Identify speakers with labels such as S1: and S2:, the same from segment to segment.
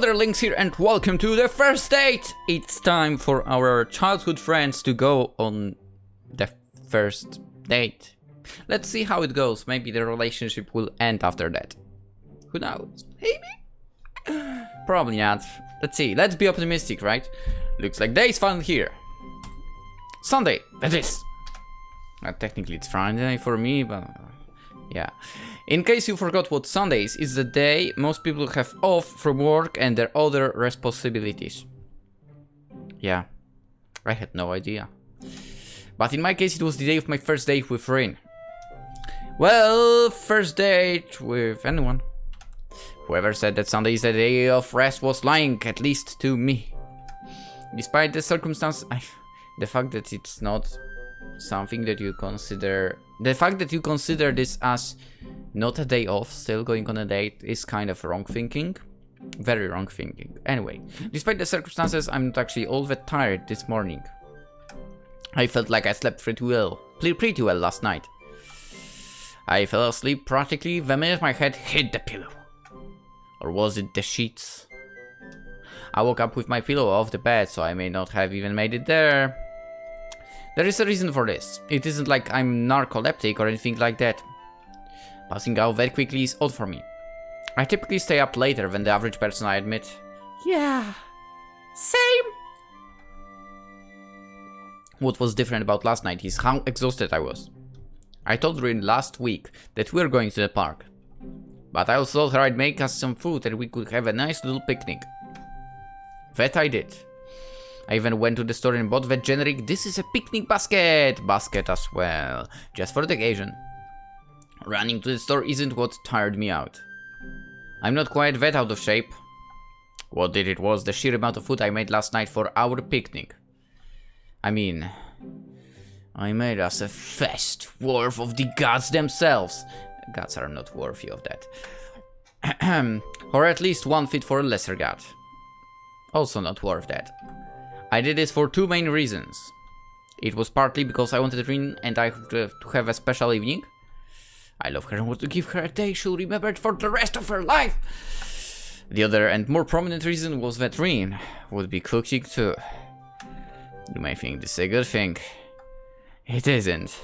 S1: there, Lynx here, and welcome to the first date! It's time for our childhood friends to go on the first date. Let's see how it goes. Maybe the relationship will end after that. Who knows? Maybe? Probably not. Let's see. Let's be optimistic, right? Looks like day is finally here. Sunday, that is. Technically it's Friday for me, but yeah. In case you forgot what Sunday is, it's the day most people have off from work and their other responsibilities. Yeah, I had no idea. But in my case, it was the day of my first date with Rin. Well, first date with anyone. Whoever said that Sunday is the day of rest was lying, at least to me. Despite the circumstance, the fact that it's not something that you consider... The fact that you consider this as not a day off, still going on a date, is kind of wrong thinking. Very wrong thinking. Anyway, despite the circumstances, I'm not actually all that tired this morning. I felt like I slept pretty well last night. I fell asleep practically the minute my head hit the pillow. Or was it the sheets? I woke up with my pillow off the bed, so I may not have even made it there. There is a reason for this. It isn't like I'm narcoleptic or anything like that. Passing out very quickly is odd for me. I typically stay up later than the average person, I admit. Yeah, same. What was different about last night is how exhausted I was. I told Rin last week that we were going to the park. But I also told her I'd make us some food and we could have a nice little picnic. That I did. I even went to the store and bought the generic "this is a picnic basket" as well, just for the occasion. Running to the store isn't what tired me out. I'm not quite that out of shape. What did it was the sheer amount of food I made last night for our picnic. I mean, I made us a fest worth of the gods themselves. Gods are not worthy of that. Or at least one fit for a lesser god. Also not worth that. I did this for two main reasons. It was partly because I wanted Rin and I to have a special evening. I love her and want to give her a day she'll remember it for the rest of her life. The other and more prominent reason was that Rin would be cooking too. You may think this is a good thing. It isn't.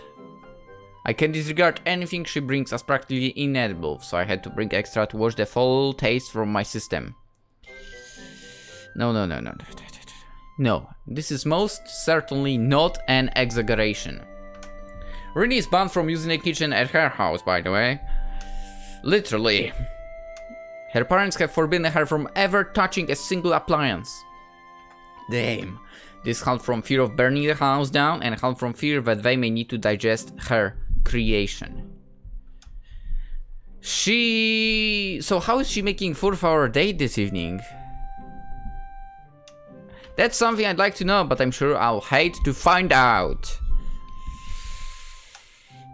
S1: I can disregard anything she brings as practically inedible, so I had to bring extra to wash the foul taste from my system. No. No, this is most certainly not an exaggeration. Rin is banned from using the kitchen at her house, by the way. Literally. Her parents have forbidden her from ever touching a single appliance. Damn. This half from fear of burning the house down and half from fear that they may need to digest her creation. So how is she making food for our date this evening? That's something I'd like to know, but I'm sure I'll hate to find out.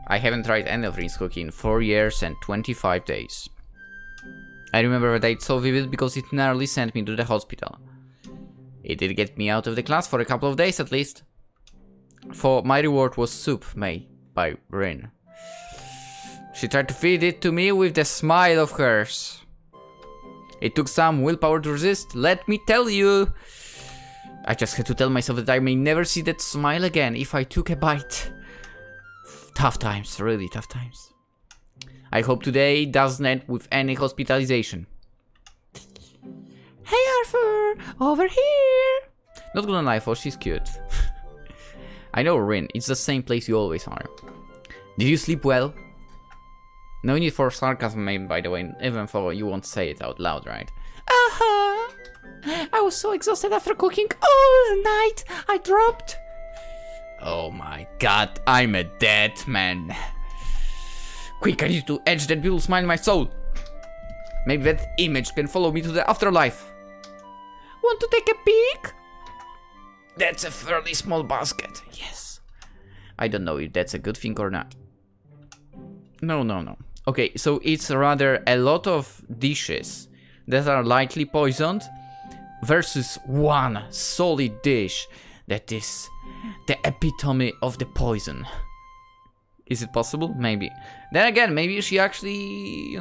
S1: I haven't tried any of Rin's cooking in 4 years and 25 days. I remember that date so vivid because it nearly sent me to the hospital. It did get me out of the class for a couple of days at least. For my reward was soup made by Rin. She tried to feed it to me with the smile of hers. It took some willpower to resist, let me tell you. I just had to tell myself that I may never see that smile again if I took a bite. Tough times, really tough times. I hope today doesn't end with any hospitalization. Hey Arthur, over here! Not gonna lie, for she's cute. I know Rin, it's the same place you always are. Did you sleep well? No need for sarcasm, maybe, by the way, even though you won't say it out loud, right? I was so exhausted after cooking all night, I dropped. Oh my god, I'm a dead man. Quick, I need to etch that beautiful smile in my soul. Maybe that image can follow me to the afterlife. Want to take a peek? That's a fairly small basket, yes. I don't know if that's a good thing or not. No. Okay, so it's rather a lot of dishes that are lightly poisoned versus one solid dish that is the epitome of the poison. Is it possible? Maybe. Then again, maybe she actually,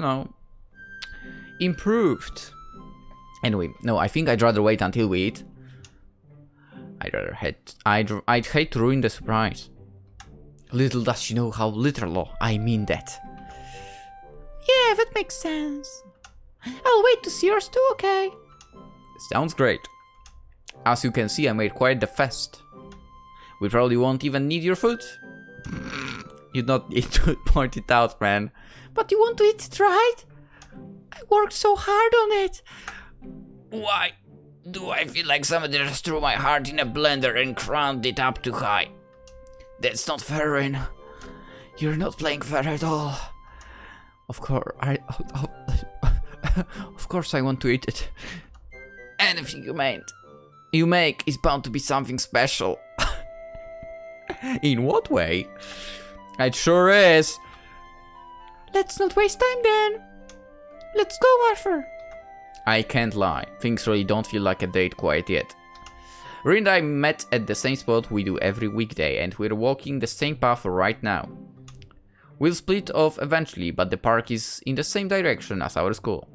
S1: improved. Anyway, no, I think I'd rather wait until we eat. I'd hate to ruin the surprise. Little does she know how literal I mean that.
S2: Yeah, that makes sense. I'll wait to see yours too, okay?
S1: Sounds great. As you can see, I made quite the fest. We probably won't even need your food. You'd not need to point it out, man.
S2: But you want to eat it, right? I worked so hard on it.
S1: Why do I feel like somebody just threw my heart in a blender and crammed it up too high? That's not fair, Rin. You're not playing fair at all. Of course, of course I want to eat it. Anything you make is bound to be something special. In what way? It sure is.
S2: Let's not waste time then. Let's go, Arthur.
S1: I can't lie, things really don't feel like a date quite yet. Rin and I met at the same spot we do every weekday, and we're walking the same path right now. We'll split off eventually, but the park is in the same direction as our school.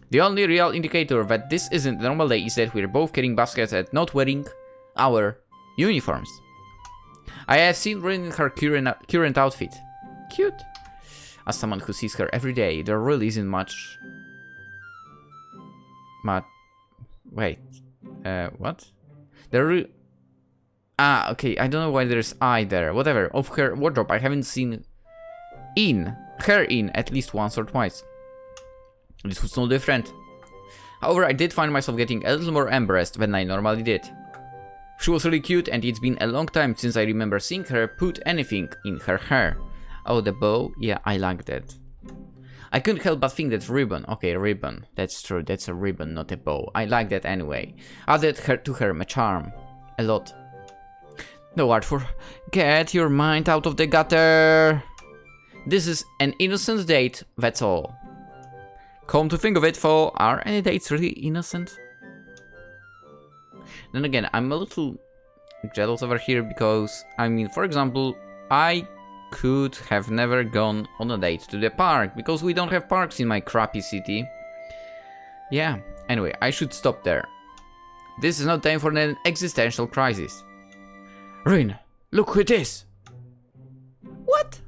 S1: The only real indicator that this isn't a normal day is that we're both carrying baskets and not wearing our uniforms. I have seen Rin in her current outfit. Cute. As someone who sees her every day, there really isn't much... Wait. What? Okay, I don't know why there's I there. Whatever. Of her wardrobe, I haven't seen her in at least once or twice. This was no different. However, I did find myself getting a little more embarrassed than I normally did. She was really cute, and it's been a long time since I remember seeing her put anything in her hair. Oh, the bow? Yeah, I like that. I couldn't help but think that ribbon. Okay, ribbon. That's true, that's a ribbon, not a bow. I like that anyway. Added to her charm. A lot. No, Arthur. Get your mind out of the gutter. This is an innocent date, that's all. Come to think of it, though, are any dates really innocent? Then again, I'm a little jealous over here because, I mean, for example, I could have never gone on a date to the park because we don't have parks in my crappy city. Yeah, anyway, I should stop there. This is not time for an existential crisis. Rin, look who it is!
S2: What?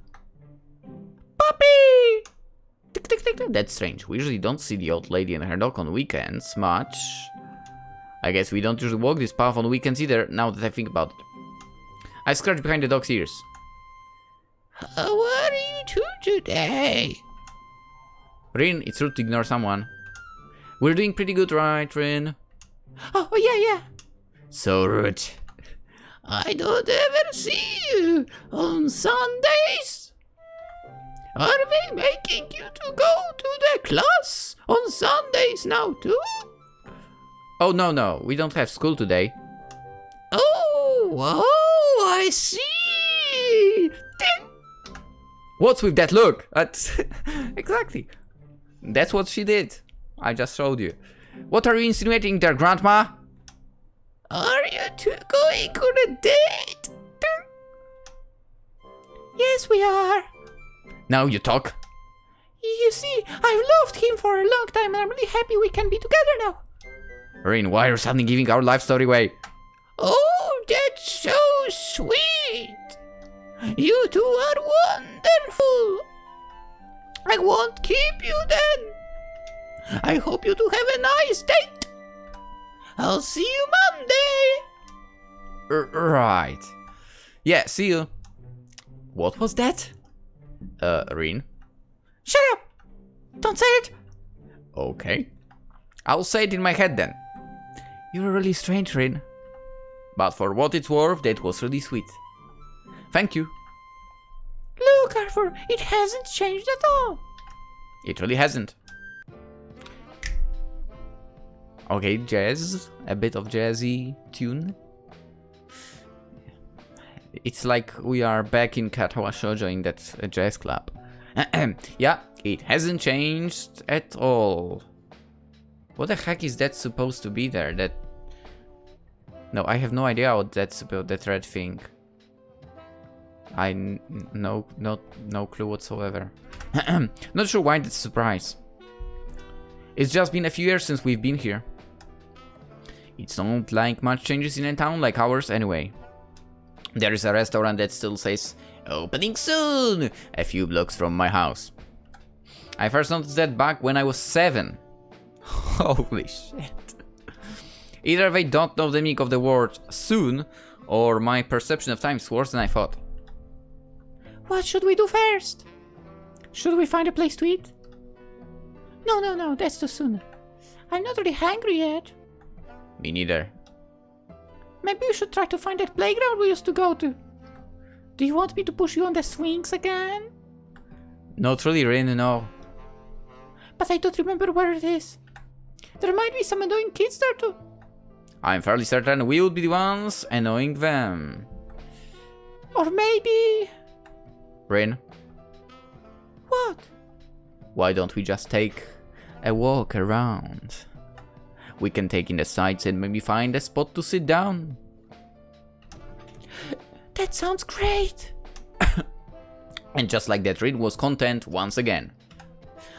S1: Puppy! Tick, tick, tick, tick. That's strange. We usually don't see the old lady and her dog on weekends much. I guess we don't usually walk this path on weekends either, now that I think about it. I scratch behind the dog's ears.
S2: How are you two today?
S1: Rin, it's rude to ignore someone. We're doing pretty good, right, Rin?
S2: Oh, yeah.
S1: So rude.
S2: I don't ever see you on Sundays. Are they making you to go to the class on Sundays now too?
S1: Oh, no, we don't have school today.
S2: Oh, I see.
S1: What's with that look? That's exactly. That's what she did. I just showed you. What are you insinuating there, Grandma?
S2: Are you two going on a date? Yes, we are.
S1: Now you talk.
S2: You see, I've loved him for a long time and I'm really happy we can be together now.
S1: Rin, why are you suddenly giving our life story away?
S2: Oh, that's so sweet. You two are wonderful. I won't keep you then. I hope you two have a nice date. I'll see you Monday.
S1: Right. Yeah, see you. What was that? Rin?
S2: Shut up. Don't say it.
S1: Okay. I'll say it in my head then. You're really strange, Rin. But for what it's worth, that was really sweet. Thank you.
S2: Look, Arthur, it hasn't changed at all.
S1: It really hasn't. Okay, jazz. A bit of jazzy tune. It's like we are back in Katawa Shoujo in that jazz club. Yeah, it hasn't changed at all. What the heck is that supposed to be there? No, I have no idea what that's about, that red thing. No clue whatsoever. Not sure why that's a surprise. It's just been a few years since we've been here. It's not like much changes in a town like ours anyway. There is a restaurant that still says, "Opening soon," a few blocks from my house. I first noticed that back when I was 7. Holy shit. Either they don't know the meaning of the word soon, or my perception of time is worse than I thought.
S2: What should we do first? Should we find a place to eat? No, that's too soon. I'm not really hungry yet.
S1: Me neither.
S2: Maybe we should try to find that playground we used to go to. Do you want me to push you on the swings again?
S1: Not really, Rin, no.
S2: But I don't remember where it is. There might be some annoying kids there too.
S1: I'm fairly certain we would be the ones annoying them.
S2: Or maybe...
S1: Rin,
S2: What?
S1: why don't we just take a walk around? We can take in the sights and maybe find a spot to sit down.
S2: That sounds great.
S1: And just like that, Rin was content once again.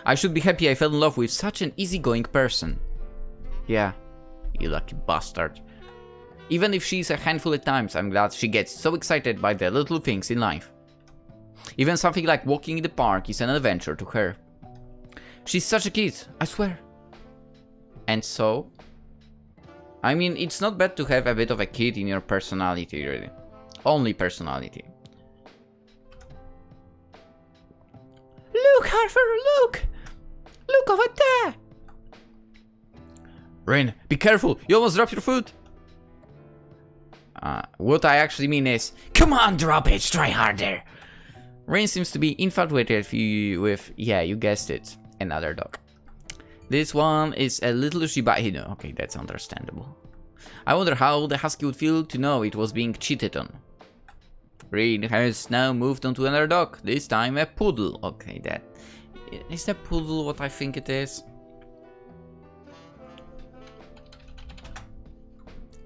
S1: I should be happy I fell in love with such an easygoing person. Yeah, you lucky bastard. Even if she's a handful at times, I'm glad she gets so excited by the little things in life. Even something like walking in the park is an adventure to her. She's such a kid, I swear. And so? I mean, it's not bad to have a bit of a kid in your personality, really. Only personality.
S2: Look, Harper, look! Look over there!
S1: Rin, be careful! You almost dropped your foot! What I actually mean is, come on, drop it, try harder! Rin seems to be infatuated with, yeah, you guessed it, another dog. This one is a little Shiba Inu. Okay, that's understandable. I wonder how the husky would feel to know it was being cheated on. Rin has now moved on to another dog, this time a poodle. Okay, that... Is the poodle what I think it is?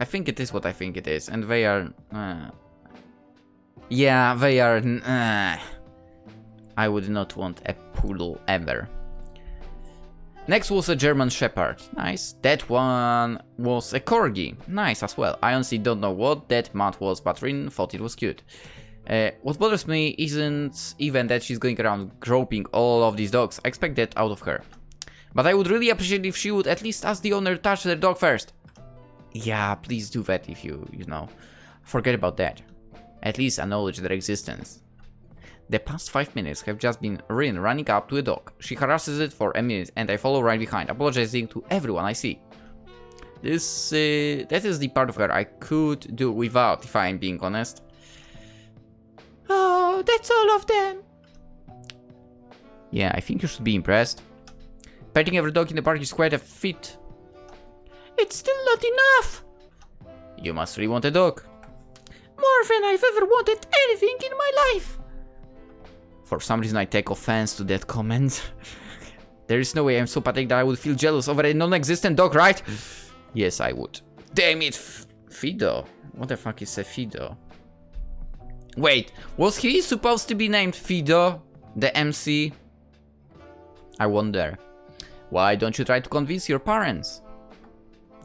S1: I think it is what I think it is, and they are... yeah, they are... I would not want a poodle ever. Next was a German Shepherd. Nice. That one was a Corgi. Nice as well. I honestly don't know what that mat was, but Rin thought it was cute. What bothers me isn't even that she's going around groping all of these dogs. I expect that out of her. But I would really appreciate if she would at least ask the owner to touch their dog first. Yeah, please do that if you know. Forget about that. At least acknowledge their existence. The past 5 minutes have just been Rin running up to a dog. She harasses it for a minute and I follow right behind, apologizing to everyone I see. That is the part of her I could do without, if I'm being honest.
S2: Oh, that's all of them.
S1: Yeah, I think you should be impressed. Petting every dog in the park is quite a feat.
S2: It's still not enough.
S1: You must really want a dog.
S2: More than I've ever wanted anything in my life.
S1: For some reason I take offense to that comment. There is no way I'm so pathetic that I would feel jealous over a non-existent dog, right? Yes, I would. Damn it, Fido. What the fuck is a Fido? Wait, was he supposed to be named Fido? The MC? I wonder. Why don't you try to convince your parents?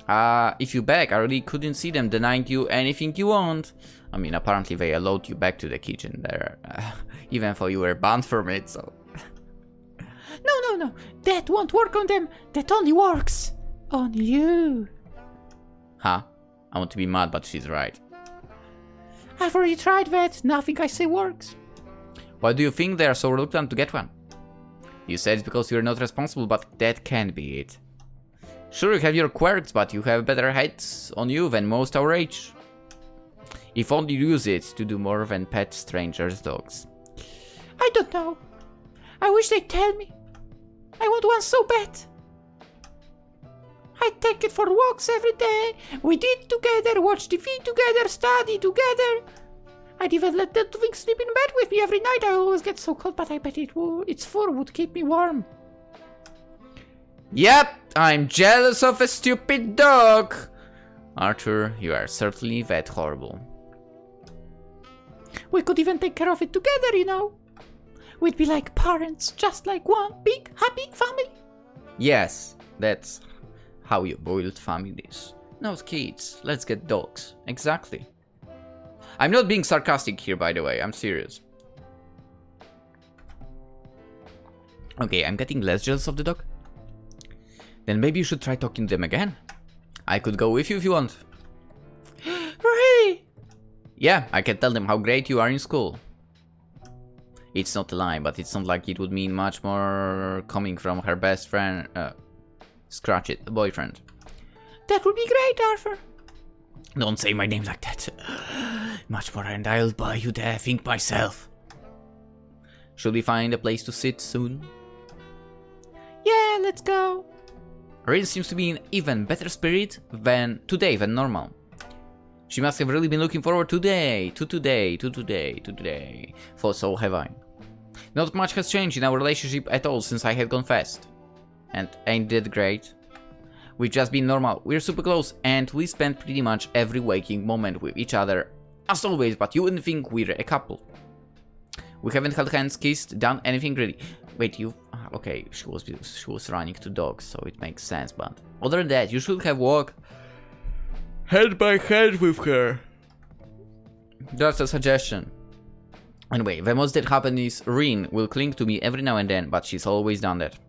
S1: If you beg, I really couldn't see them denying you anything you want. I mean, apparently they allowed you back to the kitchen there. Even though you were banned from it, so...
S2: No. That won't work on them. That only works on you.
S1: Huh? I want to be mad, but she's right.
S2: I've already tried that. Nothing I say works.
S1: Why do you think they are so reluctant to get one? You said it's because you're not responsible, but that can't be it. Sure, you have your quirks, but you have better heads on you than most our age. If only you use it to do more than pet strangers' dogs.
S2: I don't know. I wish they'd tell me. I want one so bad. I take it for walks every day. We eat together, watch TV together, study together. I'd even let that thing sleep in bed with me every night. I always get so cold, but I bet its fur would keep me warm.
S1: Yep, I'm jealous of a stupid dog. Arthur, you are certainly that horrible.
S2: We could even take care of it together, you know. We'd be like parents, just like one big happy family.
S1: Yes, That's how you build families. Not kids, let's get dogs. Exactly. I'm not being sarcastic here, by the way, I'm serious. Okay, I'm getting less jealous of the dog. Then maybe you should try talking to them again. I could go with you if you want.
S2: Really?
S1: Yeah, I can tell them how great you are in school. It's not a lie, but it's not like it would mean much more coming from her best friend, scratch it, boyfriend.
S2: That would be great, Arthur.
S1: Don't say my name like that. Much more, and I'll buy you the thing myself. Should we find a place to sit soon?
S2: Yeah, let's go.
S1: Rin seems to be in even better spirit than today than normal. She must have really been looking forward to today. For so have I. Not much has changed in our relationship at all since I had confessed. And ain't that great? We've just been normal, we're super close, and we spend pretty much every waking moment with each other, as always, but you wouldn't think we're a couple. We haven't held hands, kissed, done anything really. Wait, you... Okay, she was running to dogs, so it makes sense, but... Other than that, you should have walked hand by hand with her. That's a suggestion. Anyway, the most that happens is Rin will cling to me every now and then, but she's always done that.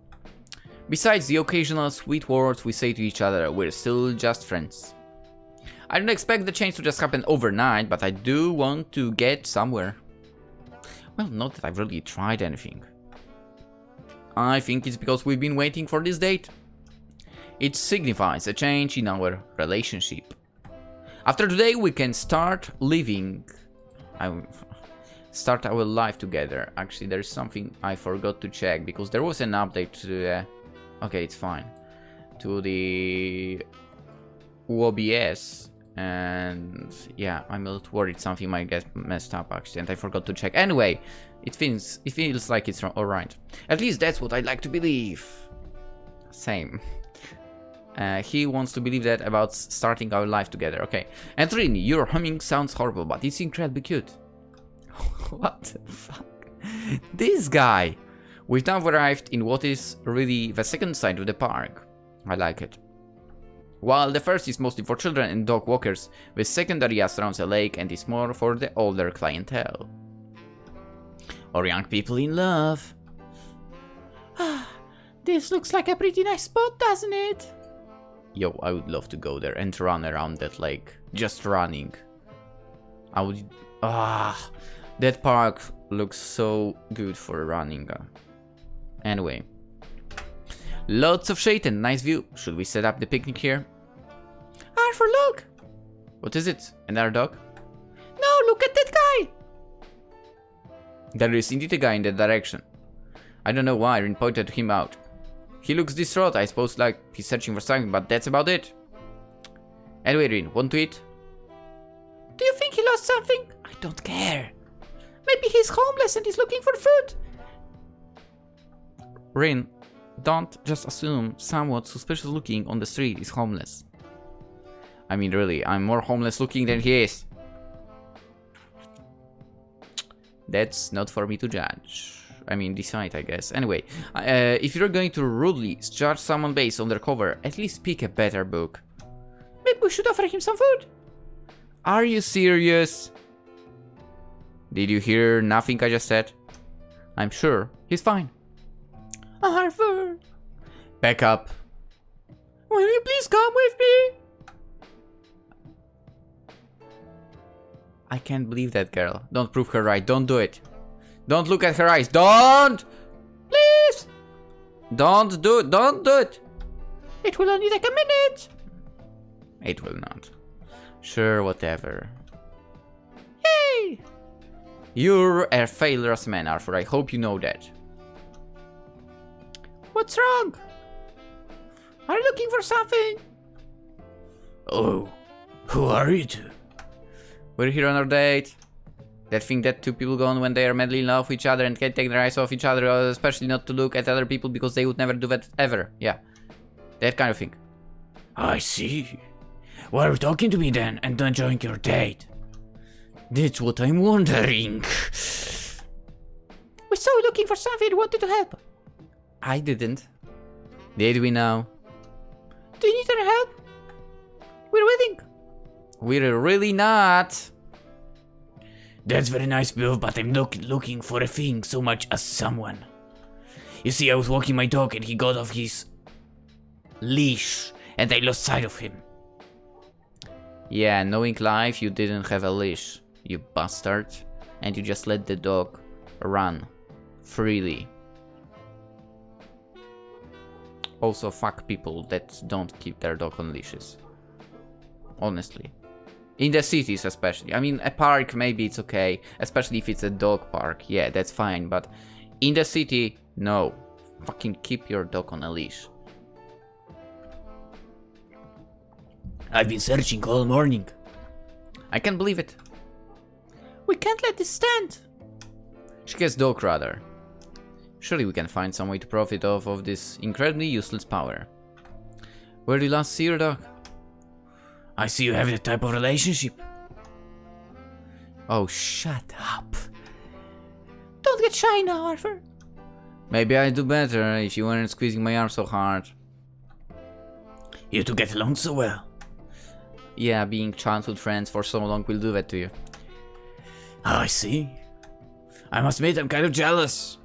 S1: Besides the occasional sweet words we say to each other, we're still just friends. I don't expect the change to just happen overnight, but I do want to get somewhere. Well, not that I've really tried anything. I think it's because we've been waiting for this date. It signifies a change in our relationship. After today, we can start living... start our life together. Actually, there's something I forgot to check, because there was an update to the... Okay, it's fine. To the OBS, and yeah, I'm a little worried something might get messed up actually, and I forgot to check. Anyway, it feels like it's alright. At least that's what I'd like to believe. Same. He wants to believe that about starting our life together. Okay. And Rini, your humming sounds horrible, but it's incredibly cute. What the fuck? This guy. We've now arrived in what is really the second side of the park. I like it. While the first is mostly for children and dog walkers, the second area surrounds a lake and is more for the older clientele. Or young people in love.
S2: This looks like a pretty nice spot, doesn't it?
S1: Yo, I would love to go there and run around that lake. Just running. I would... that park looks so good for running. Anyway. Lots of shade and nice view. Should we set up the picnic here?
S2: Arthur, look!
S1: What is it? Another dog?
S2: No, look at that guy!
S1: There is indeed a guy in that direction. I don't know why Rin pointed him out. He looks distraught, I suppose, like he's searching for something, but that's about it. Anyway, Rin, want to eat?
S2: Do you think he lost something? I don't care. Maybe he's homeless and he's looking for food.
S1: Rin, don't just assume someone suspicious looking on the street is homeless. I mean, really, I'm more homeless looking than he is. That's not for me to judge. I mean, decide, I guess. Anyway, if you're going to rudely judge someone based on their cover, at least pick a better book.
S2: Maybe we should offer him some food.
S1: Are you serious? Did you hear nothing I just said? I'm sure he's fine.
S2: Arthur!
S1: Back up.
S2: Will you please come with me?
S1: I can't believe that girl. Don't prove her right. Don't do it. Don't look at her eyes. Don't!
S2: Please!
S1: Don't do it. Don't do it.
S2: It will only take a minute.
S1: It will not. Sure, whatever.
S2: Yay!
S1: You're a failure as a man, Arthur. I hope you know that.
S2: What's wrong? Are you looking for something?
S1: Oh, who are you two? We're here on our date. That thing that two people go on when they are madly in love with each other and can't take their eyes off each other, especially not to look at other people because they would never do that ever. Yeah, that kind of thing.
S2: I see. Why are you talking to me then and enjoying your date?
S1: That's what I'm wondering.
S2: We saw you looking for something and wanted to help.
S1: I didn't. Did we now?
S2: Do you need our help? We're waiting.
S1: We're really not.
S2: That's very nice, Bill, but I'm not looking for a thing so much as someone. You see, I was walking my dog and he got off his leash and I lost sight of him.
S1: Yeah, knowing life, you didn't have a leash, you bastard. And you just let the dog run freely. Also, fuck people that don't keep their dog on leashes. Honestly. In the cities especially. I mean, a park maybe it's okay. Especially if it's a dog park. Yeah, that's fine. But in the city, no. Fucking keep your dog on a leash.
S2: I've been searching all morning.
S1: I can't believe it.
S2: We can't let this stand.
S1: She gets dog rather. Surely we can find some way to profit off of this incredibly useless power. Where did you last see your dog?
S2: I see you have that type of relationship.
S1: Oh, shut up.
S2: Don't get shy now, Arthur.
S1: Maybe I'd do better if you weren't squeezing my arm so hard.
S2: You two get along so well.
S1: Yeah, being childhood friends for so long will do that to you.
S2: Oh, I see. I must admit I'm kind of jealous.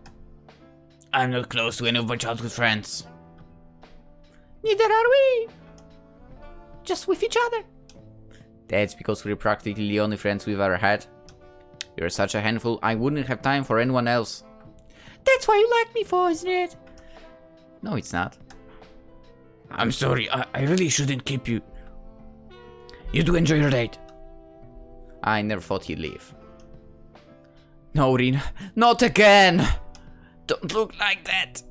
S2: I'm not close to any of my childhood friends. Neither are we. Just with each other.
S1: That's because we're practically the only friends we've ever had. You're such a handful, I wouldn't have time for anyone else.
S2: That's why you like me for, isn't it?
S1: No, it's not.
S2: I'm sorry, I really shouldn't keep you. You do enjoy your date.
S1: I never thought he'd leave. No, Rin, not again!
S2: Don't look like that.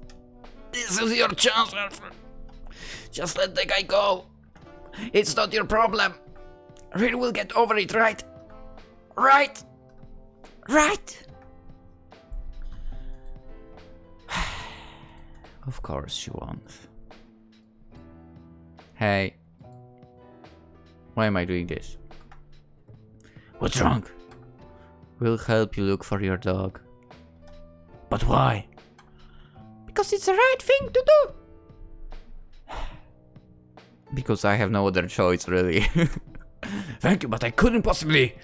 S2: This is your chance, Arthur. Just let the guy go. It's not your problem. Rin will get over it, right? Right? Right?
S1: Of course she won't. Hey. Why am I doing this?
S2: What's wrong?
S1: We'll help you look for your dog.
S2: But why?
S3: Because it's the right thing to do.
S1: Because I have no other choice, really.
S2: Thank you, but I couldn't possibly.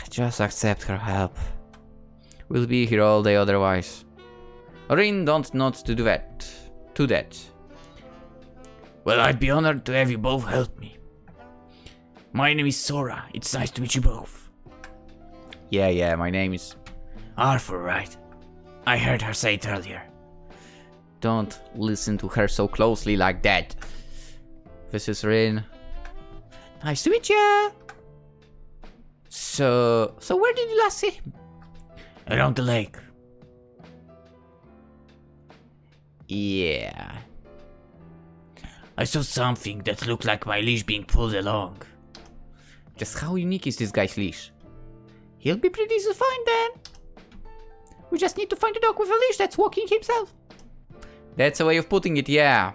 S1: Just accept her help. We'll be here all day otherwise. Rin, don't not to do that. To that.
S2: Well, I'd be honored to have you both help me. My name is Sora. It's nice to meet you both.
S1: Yeah, my name is
S2: Arthur, right? I heard her say it earlier.
S1: Don't listen to her so closely like that. This is Rin.
S3: Nice to meet you.
S1: So
S3: where did you last see him?
S2: Around the lake.
S1: Yeah.
S2: I saw something that looked like my leash being pulled along.
S1: Just how unique is this guy's leash?
S3: He'll be pretty easy to find then. We just need to find a dog with a leash that's walking himself.
S1: That's a way of putting it, yeah.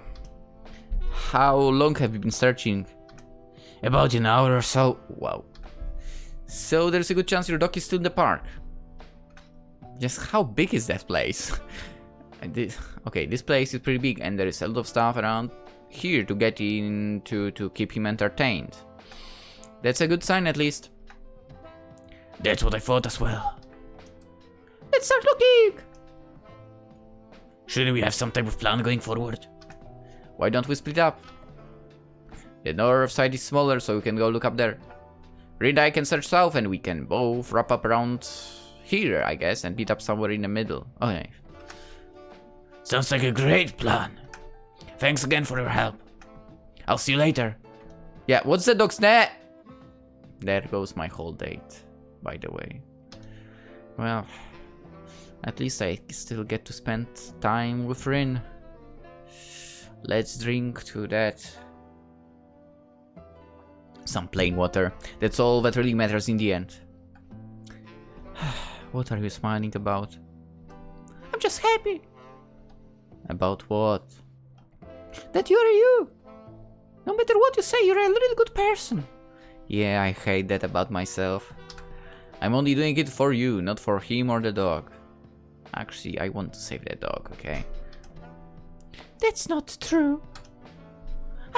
S1: How long have you been searching?
S2: About an hour or so.
S1: Wow. So there's a good chance your dog is still in the park. Just how big is that place? Okay, this place is pretty big and there is a lot of stuff around here to get in to keep him entertained. That's a good sign at least.
S2: That's what I thought as well.
S3: Let's start looking.
S2: Shouldn't we have some type of plan going forward?
S1: Why don't we split up? The north side is smaller, so we can go look up there. Rin and I can search south and we can both wrap up around here, I guess, and meet up somewhere in the middle. Okay.
S2: Sounds like a great plan. Thanks again for your help. I'll see you later.
S1: Yeah, what's the dog's name? There goes my whole date, by the way. Well, at least I still get to spend time with Rin. Let's drink to that. Some plain water. That's all that really matters in the end. What are you smiling about?
S3: I'm just happy.
S1: About what?
S3: That you're you. No matter what you say, you're a really good person.
S1: Yeah, I hate that about myself. I'm only doing it for you, not for him or the dog. Actually, I want to save that dog, okay?
S3: That's not true.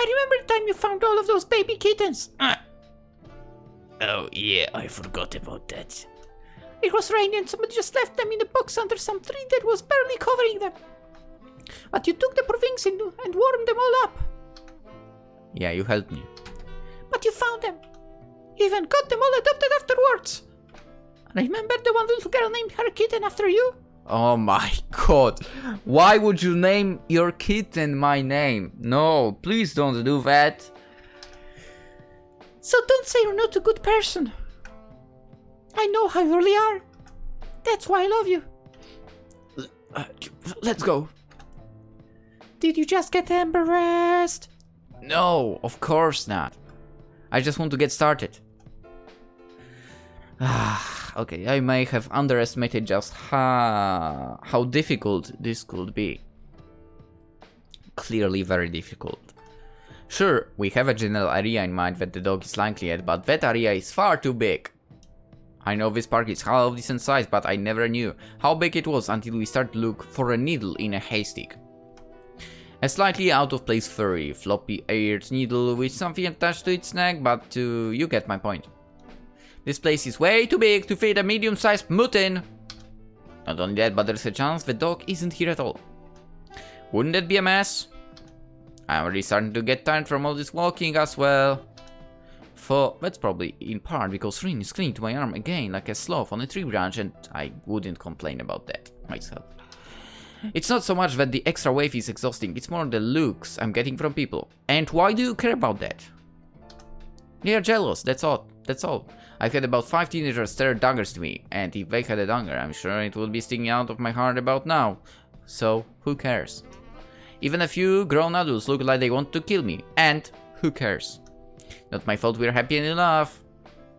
S3: I remember the time you found all of those baby kittens.
S2: Oh yeah, I forgot about that.
S3: It was raining and somebody just left them in a box under some tree that was barely covering them. But you took the poor things and warmed them all up.
S1: Yeah, you helped me.
S3: But you found them. You even got them all adopted afterwards. Remember the one little girl named her kitten after you?
S1: Oh my god. Why would you name your kitten my name? No, please don't do that.
S3: So don't say you're not a good person. I know how you really are. That's why I love you.
S1: Let's go.
S3: Did you just get embarrassed?
S1: No, of course not. I just want to get started. Okay, I may have underestimated just how difficult this could be. Clearly very difficult. Sure, we have a general area in mind that the dog is likely at, but that area is far too big. I know this park is half decent size, but I never knew how big it was until we started to look for a needle in a haystack. A slightly out of place furry, floppy-eared needle with something attached to its neck, but you get my point. This place is way too big to fit a medium-sized mutt in. Not only that, but there's a chance the dog isn't here at all. Wouldn't that be a mess? I'm already starting to get tired from all this walking as well. That's probably in part because Rin is clinging to my arm again like a sloth on a tree branch, and I wouldn't complain about that myself. It's not so much that the extra weight is exhausting, it's more the looks I'm getting from people. And why do you care about that? They are jealous, that's all. I've had about 5 teenagers stare daggers to me, and if they had a dagger, I'm sure it would be sticking out of my heart about now. So, who cares? Even a few grown adults look like they want to kill me, and who cares? Not my fault we're happy and in love.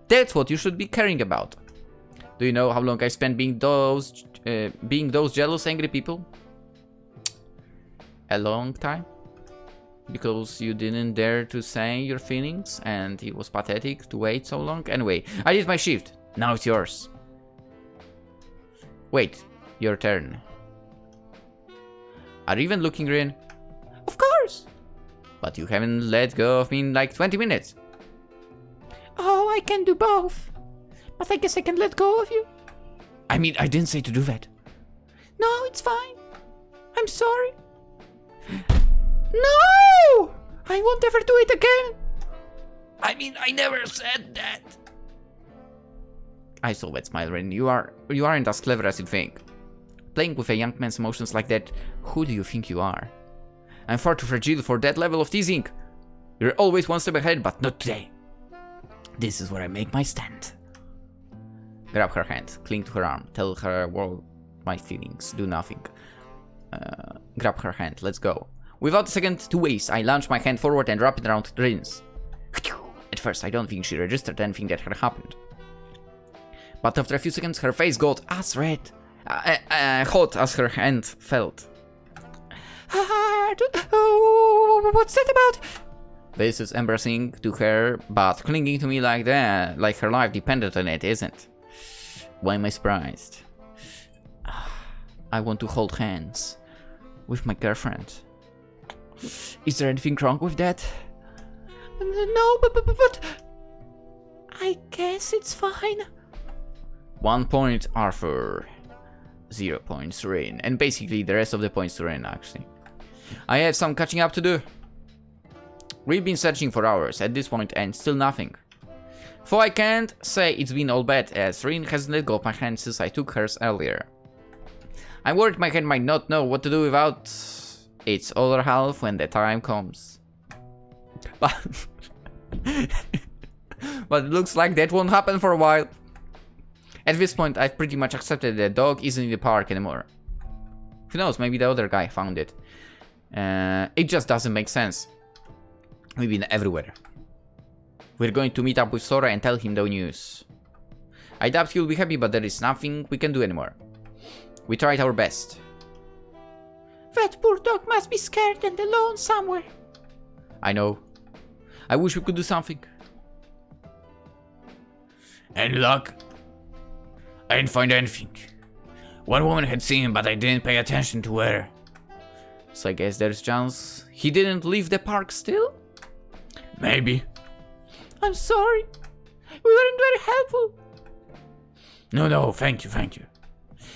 S1: That's what you should be caring about. Do you know how long I spent being those jealous, angry people? A long time? Because you didn't dare to say your feelings, and it was pathetic to wait so long. Anyway, I did my shift. Now it's yours. Wait, your turn. Are you even looking, Rin?
S3: Of course.
S1: But you haven't let go of me in like 20 minutes.
S3: Oh, I can do both. But I guess I can let go of you.
S1: I mean, I didn't say to do that.
S3: No, it's fine. I'm sorry. No! I won't ever do it again.
S2: I mean, I never said that.
S1: I saw that smile, Rin. You aren't as clever as you think. Playing with a young man's emotions like that, who do you think you are? I'm far too fragile for that level of teasing. You're always one step ahead, but not today. This is where I make my stand. Grab her hand, cling to her arm, tell her all my feelings, do nothing. Grab her hand, let's go. Without a second to waste, I launch my hand forward and wrap it around Rin's. At first, I don't think she registered anything that had happened. But after a few seconds, her face got as red, hot as her hand felt.
S3: What's that about?
S1: This is embarrassing to her, but clinging to me like that, like her life depended on it, isn't? Why am I surprised? I want to hold hands with my girlfriend. Is there anything wrong with that?
S3: No, but I guess it's fine.
S1: 1 point Arthur, 0 points Rin, and basically the rest of the points to Rin actually. I have some catching up to do. We've been searching for hours at this point and still nothing. Though I can't say it's been all bad, as Rin hasn't let go of my hand since I took hers earlier. I'm worried my hand might not know what to do without its other half when the time comes. But it looks like that won't happen for a while. At this point, I've pretty much accepted the dog isn't in the park anymore. Who knows, maybe the other guy found it. It just doesn't make sense. We've been everywhere. We're going to meet up with Sora and tell him the news. I doubt he'll be happy, but there is nothing we can do anymore. We tried our best.
S3: That poor dog must be scared and alone somewhere.
S1: I know. I wish we could do something.
S2: Any luck? I didn't find anything. One woman had seen him, but I didn't pay attention to her.
S1: So I guess there's chance he didn't leave the park still?
S2: Maybe.
S3: I'm sorry. We weren't very helpful.
S2: No, thank you.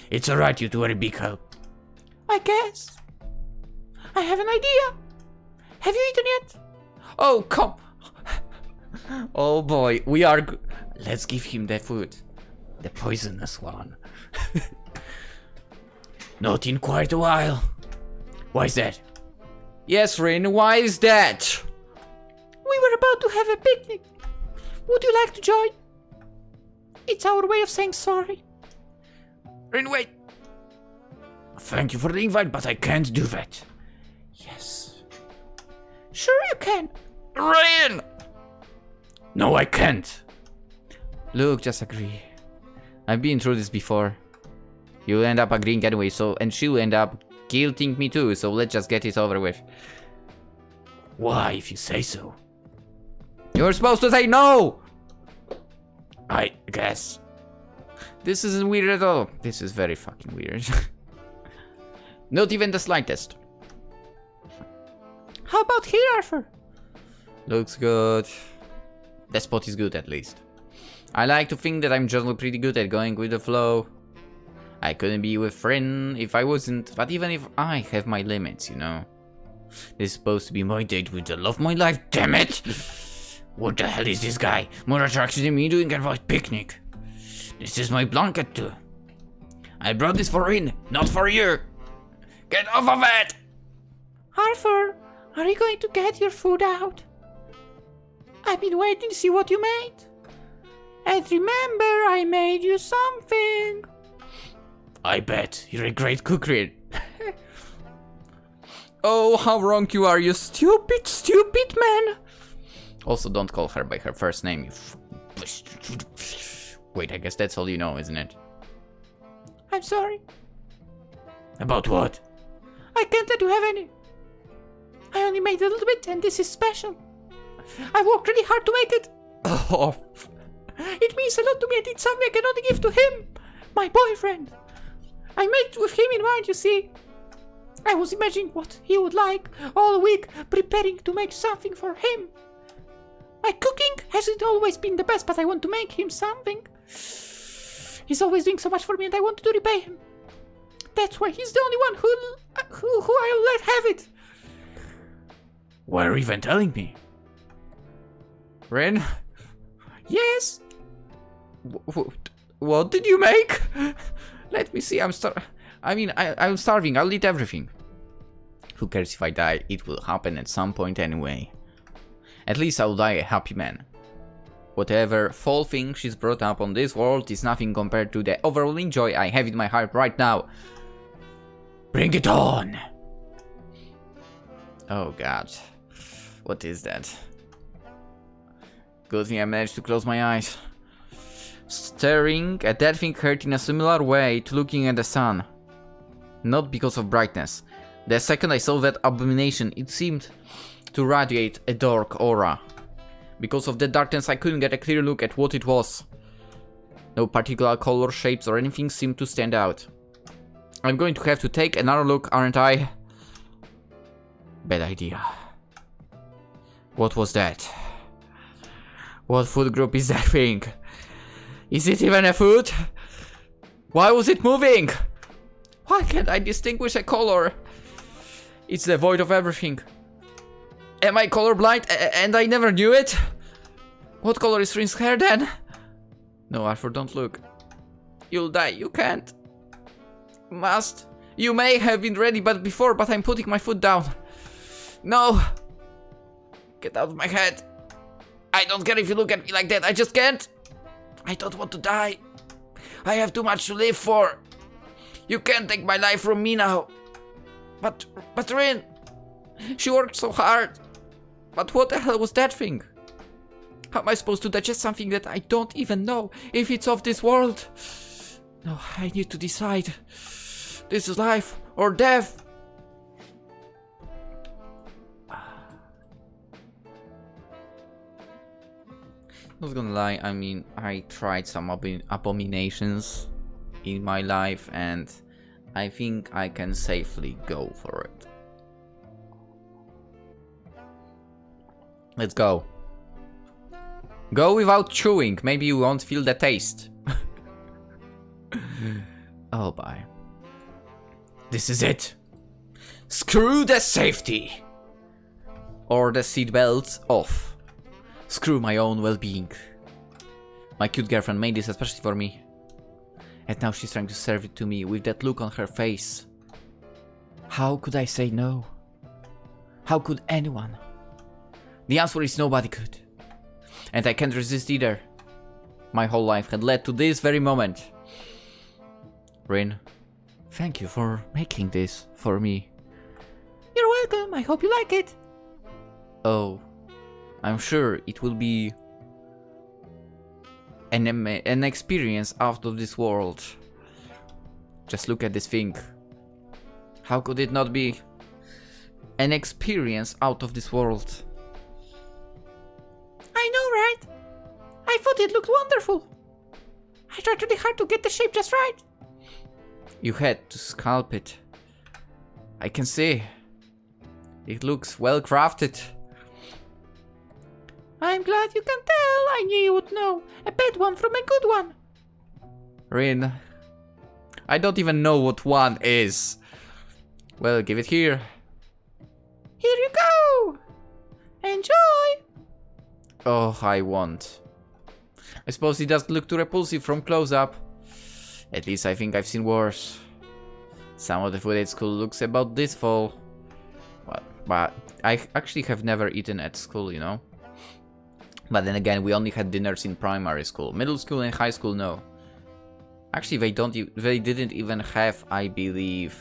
S2: It's alright, you two are a big help.
S3: I guess. I have an idea. Have you eaten yet?
S1: Oh, come. Oh boy, we are. Let's give him the food. The poisonous one.
S2: Not in quite a while. Why is that?
S1: Yes, Rin, why is that?
S3: We were about to have a picnic. Would you like to join? It's our way of saying sorry.
S2: Rin, wait. Thank you for the invite, but I can't do that.
S1: Yes.
S3: Sure you can.
S2: Rin! No, I can't.
S1: Look, just agree. I've been through this before. You'll end up agreeing anyway, and she'll end up guilting me too, so let's just get it over with.
S2: Why, if you say so?
S1: You're supposed to say no!
S2: I guess.
S1: This isn't weird at all. This is very fucking weird. Not even the slightest.
S3: How about here, Arthur?
S1: Looks good. The spot is good at least. I like to think that I'm generally pretty good at going with the flow. I couldn't be with Frin if I wasn't, but even if I have my limits, you know.
S2: This is supposed to be my date with the love of my life, damn it! What the hell is this guy? More attraction than me doing a picnic. This is my blanket too. I brought this for Rin, not for you. Get off of it!
S3: Arthur, are you going to get your food out? I've been waiting to see what you made. And remember, I made you something.
S2: I bet. You're a great cook, Rin.
S1: Oh, how wrong you are, you stupid, stupid man. Also, don't call her by her first name, you Wait, I guess that's all you know, isn't it?
S3: I'm sorry.
S2: About what?
S3: I can't let you have any. I only made a little bit, and this is special. I worked really hard to make it.
S1: Oh.
S3: It means a lot to me, and it's something I can only give to him, my boyfriend. I made it with him in mind, you see. I was imagining what he would like all week, preparing to make something for him. My cooking hasn't always been the best, but I want to make him something. He's always doing so much for me, and I want to repay him. That's why he's the only one who I'll let have it.
S2: Why are you even telling me?
S1: Rin?
S3: Yes?
S1: What did you make? Let me see, I'm starving, I'll eat everything. Who cares if I die? It will happen at some point anyway. At least I'll die a happy man. Whatever foul thing she's brought up on this world is nothing compared to the overwhelming joy I have in my heart right now.
S2: Bring it on!
S1: Oh god. What is that? Good thing I managed to close my eyes. Staring at that thing hurt in a similar way to looking at the sun. Not because of brightness. The second I saw that abomination, it seemed to radiate a dark aura. Because of the darkness, I couldn't get a clear look at what it was. No particular color, shapes, or anything seemed to stand out. I'm going to have to take another look, aren't I? Bad idea. What was that? What food group is that thing? Is it even a food? Why was it moving? Why can't I distinguish a color? It's the void of everything. Am I colorblind and I never knew it? What color is Rin's hair then? No, Arthur, don't look. You'll die, you can't. Must. You may have been ready before, but I'm putting my foot down. No. Get out of my head. I don't care if you look at me like that, I just can't. I don't want to die. I have too much to live for. You can't take my life from me now. But Rin, she worked so hard. But what the hell was that thing? How am I supposed to digest something that I don't even know if it's of this world? No, I need to decide. This is life or death. Not gonna lie, I mean, I tried some abominations in my life and I think I can safely go for it. Let's go. Go without chewing, maybe you won't feel the taste. Oh, bye. This is it. Screw the safety. Or the seatbelts off. Screw my own well-being. My cute girlfriend made this especially for me. And now she's trying to serve it to me with that look on her face. How could I say no? How could anyone? The answer is nobody could. And I can't resist either. My whole life had led to this very moment. Rin, thank you for making this for me.
S3: You're welcome. I hope you like it.
S1: Oh, I'm sure it will be an experience out of this world. Just look at this thing. How could it not be an experience out of this world?
S3: I know, right? I thought it looked wonderful. I tried really hard to get the shape just right.
S1: You had to sculpt it. I can see. It looks well crafted.
S3: I'm glad you can tell. I knew you would know a bad one from a good one.
S1: Rin, I don't even know what one is. Well, give it here.
S3: Here you go. Enjoy.
S1: Oh, I won't. I suppose it does look too repulsive from close up. At least I think I've seen worse. Some of the food at school looks about this full. But I actually have never eaten at school, you know. But then again, we only had dinners in primary school. Middle school and high school, no. Actually, they didn't even have, I believe,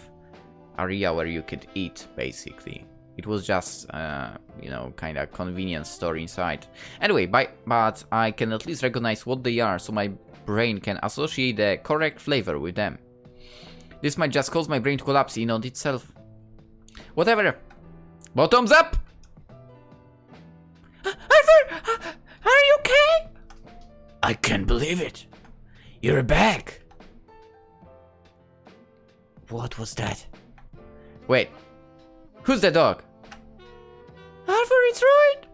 S1: area where you could eat, basically. It was just, you know, kind of convenience store inside. Anyway, but I can at least recognize what they are, so my brain can associate the correct flavor with them. This might just cause my brain to collapse in on itself. Whatever. Bottoms up!
S3: Arthur, are you okay?
S1: I can't believe it. You're back. What was that? Wait. Who's the dog?
S3: Arthur, it's ruined.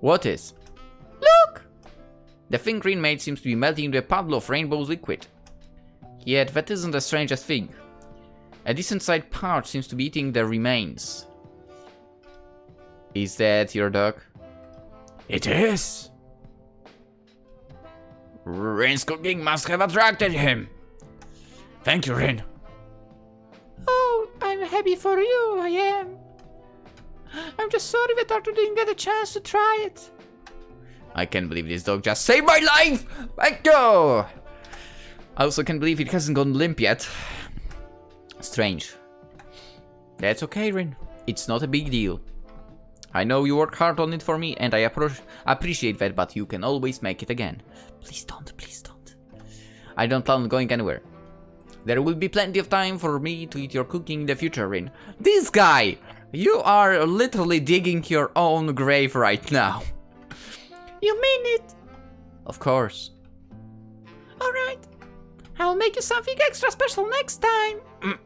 S1: What is?
S3: Look.
S1: The thing Rin made seems to be melting into a puddle of rainbow liquid. Yet that isn't the strangest thing. A decent-sized part seems to be eating the remains. Is that your dog? It is. Rin's cooking must have attracted him. Thank you, Rin.
S3: Oh, I'm happy for you, I am. I'm just sorry that Arthur didn't get a chance to try it.
S1: I can't believe this dog just saved my life! Thank you! I also can't believe it hasn't gone limp yet. Strange. That's okay, Rin. It's not a big deal. I know you worked hard on it for me, and I appreciate that, but you can always make it again. Please don't, please don't. I don't plan on going anywhere. There will be plenty of time for me to eat your cooking in the future, Rin. This guy! You are literally digging your own grave right now.
S3: You mean it?
S1: Of course.
S3: Alright. I'll make you something extra special next time.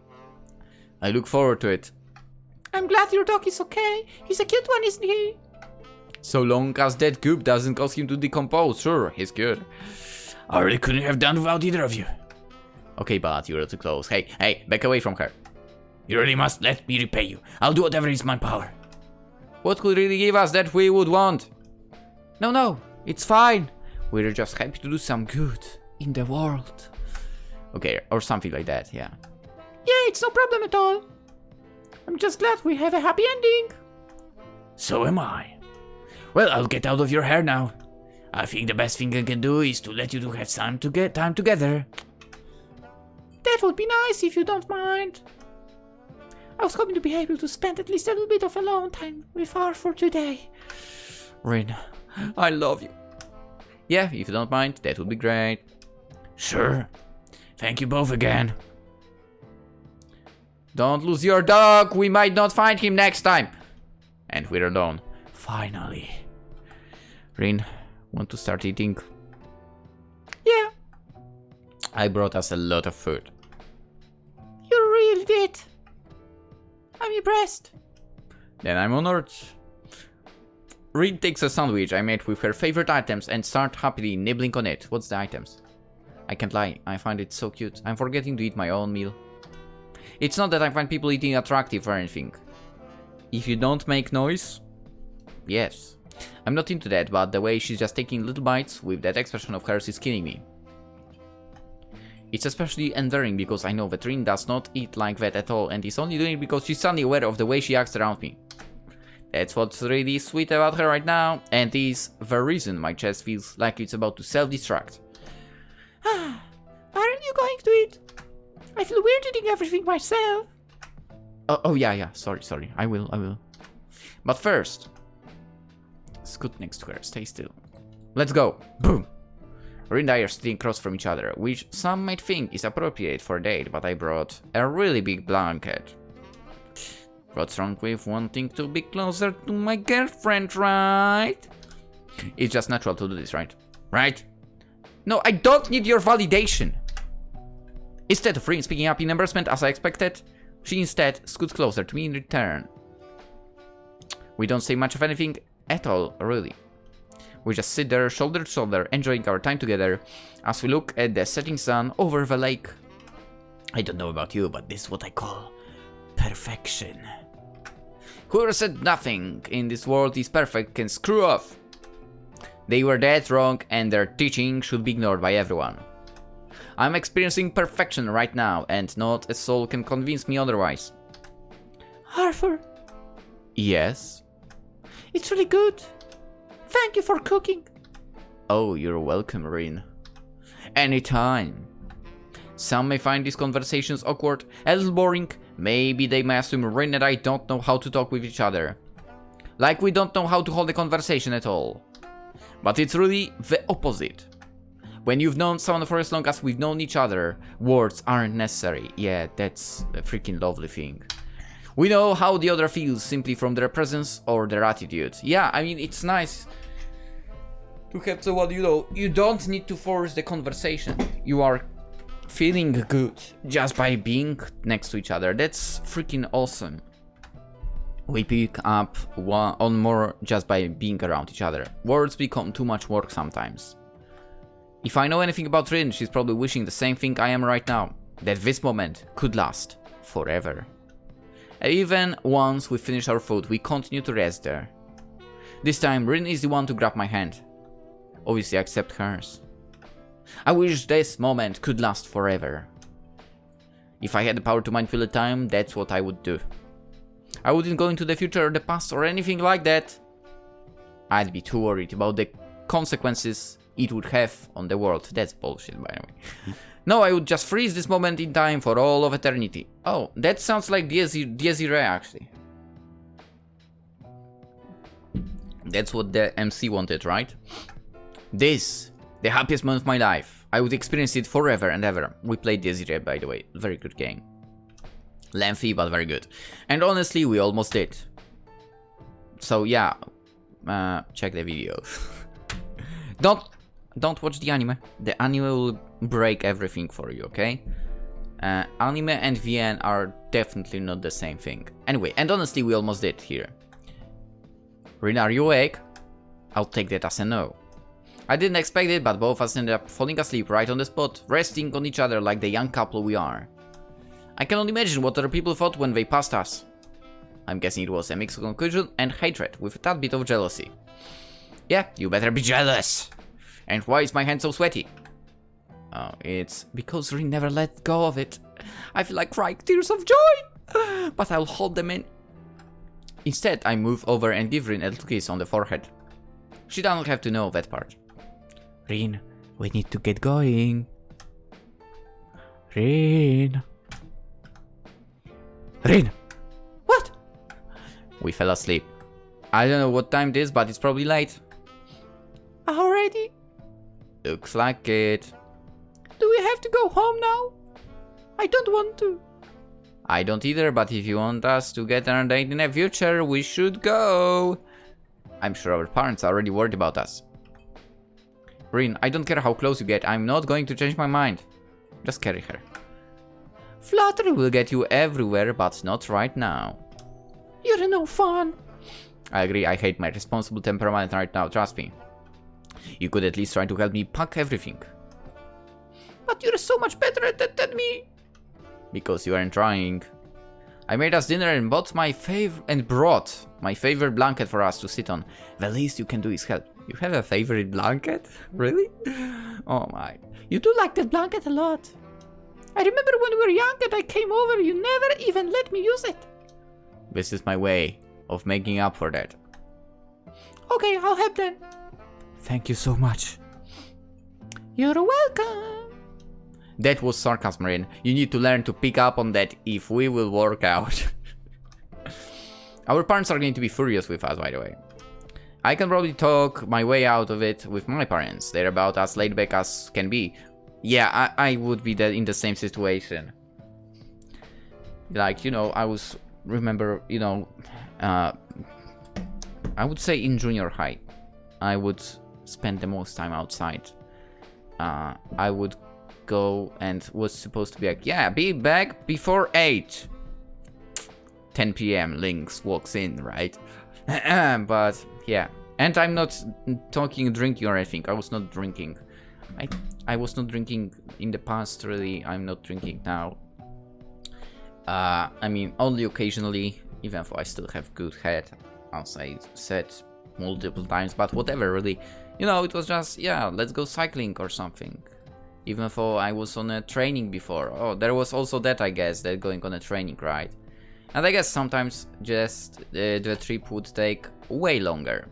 S1: I look forward to it.
S3: I'm glad your dog is okay. He's a cute one, isn't he?
S1: So long as that goop doesn't cause him to decompose, sure, he's good. I really couldn't have done without either of you. Okay, but you're too close. Hey, back away from her. You really must let me repay you. I'll do whatever is in my power. What could really give us that we would want? No, it's fine. We're just happy to do some good in the world. Okay, or something like that, yeah.
S3: Yeah, it's no problem at all. I'm just glad we have a happy ending.
S1: So am I. Well, I'll get out of your hair now. I think the best thing I can do is to let you two have time together.
S3: That would be nice if you don't mind. I was hoping to be able to spend at least a little bit of alone time with Arthur today.
S1: Rin, I love you. Yeah, if you don't mind, that would be great. Sure. Thank you both again. Don't lose your dog. We might not find him next time. And we're alone. Finally. Rin, want to start eating?
S3: Yeah,
S1: I brought us a lot of food.
S3: you really did. I'm impressed.
S1: Then I'm honored. Rin takes a sandwich I made with her favorite items and starts happily nibbling on it. What's the items? I can't lie, I find it so cute. I'm forgetting to eat my own meal. It's not that I find people eating attractive or anything. If you don't make noise, yes. I'm not into that, but the way she's just taking little bites with that expression of hers is killing me. It's especially endearing because I know that Rin does not eat like that at all and is only doing it because she's suddenly aware of the way she acts around me. That's what's really sweet about her right now, and is the reason my chest feels like it's about to self-destruct.
S3: Aren't you going to eat? I feel weird eating everything myself.
S1: Oh yeah, sorry. I will. But first, scoot next to her, stay still. Let's go. Boom. Rin and I are sitting across from each other, which some might think is appropriate for a date, but I brought a really big blanket. What's wrong with wanting to be closer to my girlfriend, right? It's just natural to do this, right? Right? No, I don't need your validation. Instead of Rin speaking up in embarrassment as I expected, she instead scoots closer to me in return. We don't say much of anything at all, really. We just sit there shoulder to shoulder, enjoying our time together as we look at the setting sun over the lake. I don't know about you, but this is what I call perfection. Whoever said nothing in this world is perfect can screw off. They were dead wrong and their teaching should be ignored by everyone. I'm experiencing perfection right now and not a soul can convince me otherwise.
S3: Arthur.
S1: Yes?
S3: It's really good. Thank you for cooking.
S1: Oh, you're welcome, Rin. Anytime. Some may find these conversations awkward, a little boring. Maybe they may assume Rin and I don't know how to talk with each other. Like we don't know how to hold a conversation at all. But it's really the opposite. When you've known someone for as long as we've known each other, words aren't necessary. Yeah, that's a freaking lovely thing. We know how the other feels simply from their presence or their attitude. Yeah, I mean, it's nice to have someone, you know, you don't need to force the conversation. You are feeling good just by being next to each other. That's freaking awesome. We pick up on more just by being around each other. Words become too much work sometimes. If I know anything about Rin, she's probably wishing the same thing I am right now. That this moment could last forever. Even once we finish our food, we continue to rest there. This time, Rin is the one to grab my hand. Obviously, I accept hers. I wish this moment could last forever. If I had the power to manipulate time, that's what I would do. I wouldn't go into the future or the past or anything like that. I'd be too worried about the consequences it would have on the world. That's bullshit, by the way. No, I would just freeze this moment in time for all of eternity. Oh, that sounds like Desiree, actually. That's what the MC wanted, right? This, the happiest moment of my life. I would experience it forever and ever. We played Desiree, by the way. Very good game. Lengthy, but very good. And honestly, we almost did. So yeah, check the video. Don't watch the anime. The anime will break everything for you, okay? Anime and VN are definitely not the same thing. Anyway, and honestly, we almost did here. Rin, are you awake? I'll take that as a no. I didn't expect it, but both of us ended up falling asleep right on the spot, resting on each other like the young couple we are. I can only imagine what other people thought when they passed us. I'm guessing it was a mix of confusion and hatred with a tad bit of jealousy. Yeah, you better be jealous. And why is my hand so sweaty? Oh, it's because Rin never let go of it. I feel like crying tears of joy, but I'll hold them in. Instead, I move over and give Rin a little kiss on the forehead. She doesn't have to know that part. Rin, we need to get going. Rin. Rin!
S3: What?
S1: We fell asleep. I don't know what time it is, but it's probably late.
S3: Already?
S1: Looks like it.
S3: Do we have to go home now? I don't want to.
S1: I don't either, but if you want us to get on a date in the future, we should go. I'm sure our parents are already worried about us. Rin, I don't care how close you get, I'm not going to change my mind. Just carry her. Flattery will get you everywhere, but not right now.
S3: You're no fun.
S1: I agree, I hate my responsible temperament right now, trust me. You could at least try to help me pack everything.
S3: But you're so much better at that than me.
S1: Because you aren't trying. I made us dinner and brought my favorite blanket for us to sit on. The least you can do is help. You have a favorite blanket? Really? Oh my.
S3: You do like that blanket a lot. I remember when we were young and I came over, you never even let me use it.
S1: This is my way of making up for that.
S3: Okay, I'll help then.
S1: Thank you so much.
S3: You're welcome.
S1: That was sarcasm, Rin. You need to learn to pick up on that if we will work out. Our parents are going to be furious with us, by the way. I can probably talk my way out of it with my parents. They're about as laid back as can be. Yeah, I would be in the same situation. Like, you know, remember, you know, I would say in junior high, I would spend the most time outside. I would go and was supposed to be like, yeah, be back before 8. 10 p.m. Lynx walks in, right? But yeah, and I'm not talking drinking or anything. I was not drinking. I was not drinking in the past, really. I'm not drinking now. I mean, only occasionally, even though I still have good head, as I said multiple times, but whatever, really. You know, it was just, yeah, let's go cycling or something. Even though I was on a training before. Oh, there was also that, I guess, that going on a training, right? And I guess sometimes just the trip would take way longer.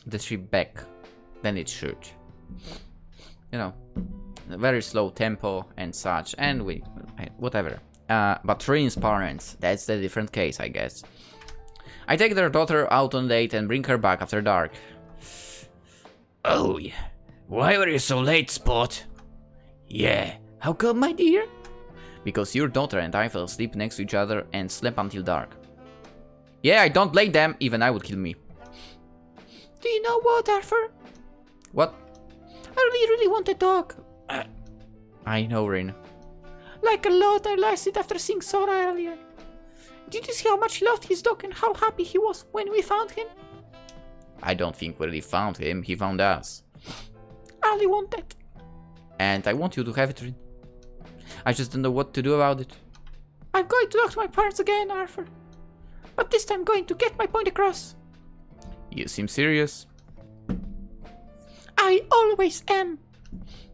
S1: The trip back than it should. You know, very slow tempo and such, and whatever. But Rin's parents, that's the different case, I guess. I take their daughter out on date and bring her back after dark.
S2: Oh, yeah. Why were you so late, Spot?
S3: Yeah, how come, my dear?
S1: Because your daughter and I fell asleep next to each other and slept until dark. Yeah, I don't blame them, even I would kill me.
S3: Do you know what, Arthur?
S1: What?
S3: I really want a dog.
S1: I know, Rin.
S3: Like a lot, I lost it after seeing Sora earlier. Did you see how much he loved his dog and how happy he was when we found him?
S1: I don't think we really found him, he found us.
S3: I only want that.
S1: And I want you to have it, Rin. I just don't know what to do about it.
S3: I'm going to talk to my parents again, Arthur. But this time I'm going to get my point across.
S1: You seem serious.
S3: I always am.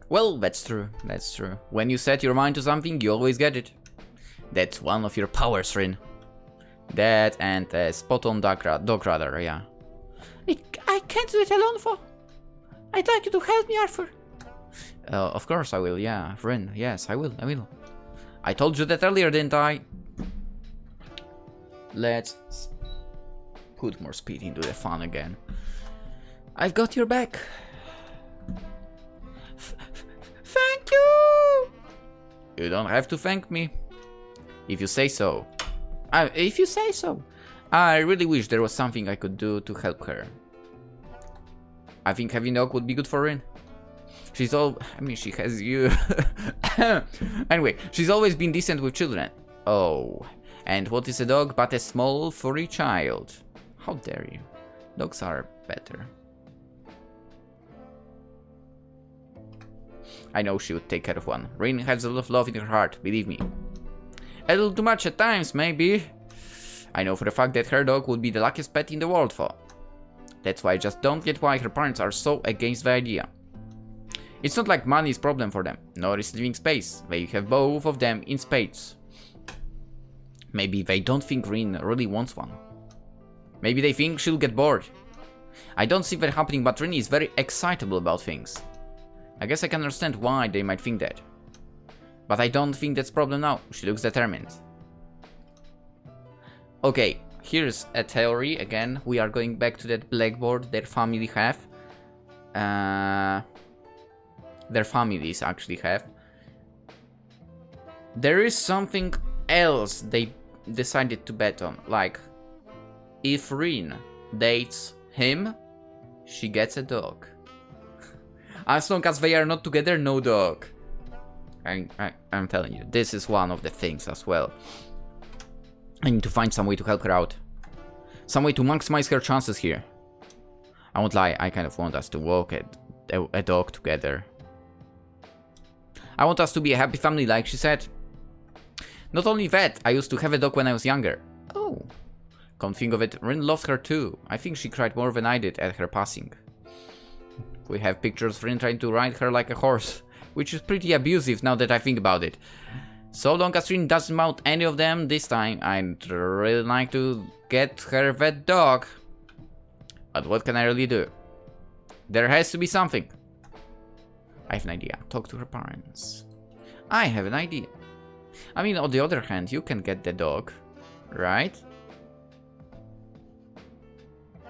S1: Well, that's true, that's true. When you set your mind to something, you always get it. That's one of your powers, Rin. That and spot-on dog radar, yeah.
S3: I can't do it alone, for. I'd like you to help me, Arthur.
S1: Of course I will, yeah. Rin, yes, I will. I told you that earlier, didn't I? Let's put more speed into the fun again. I've got your back.
S3: Thank you!
S1: You don't have to thank me. If you say so. I really wish there was something I could do to help her. I think having a dog would be good for Rin. She has you. Anyway, she's always been decent with children. Oh, and what is a dog but a small furry child? How dare you? Dogs are better. I know she would take care of one. Rin has a lot of love in her heart, believe me. A little too much at times, maybe. I know for a fact that her dog would be the luckiest pet in the world for. That's why I just don't get why her parents are so against the idea. It's not like money is a problem for them, nor is living space. They have both of them in spades. Maybe they don't think Rin really wants one. Maybe they think she'll get bored. I don't see that happening, but Rin is very excitable about things. I guess I can understand why they might think that. But I don't think that's a problem now. She looks determined. Okay, here's a theory again. We are going back to that blackboard their family have. Their families actually have. There is something else they decided to bet on. Like, if Rin dates him, she gets a dog. As long as they are not together, no dog. I'm telling you, this is one of the things as well. I need to find some way to help her out. Some way to maximize her chances here. I won't lie, I kind of want us to walk a dog together. I want us to be a happy family, like she said. Not only that, I used to have a dog when I was younger. Oh. Come think of it, Rin loved her too. I think she cried more than I did at her passing. We have pictures of Rin trying to ride her like a horse, which is pretty abusive now that I think about it. So long as Rin doesn't mount any of them this time, I'd really like to get her that dog. But what can I really do? There has to be something. I have an idea. Talk to her parents. I have an idea. I mean, on the other hand, you can get the dog, right?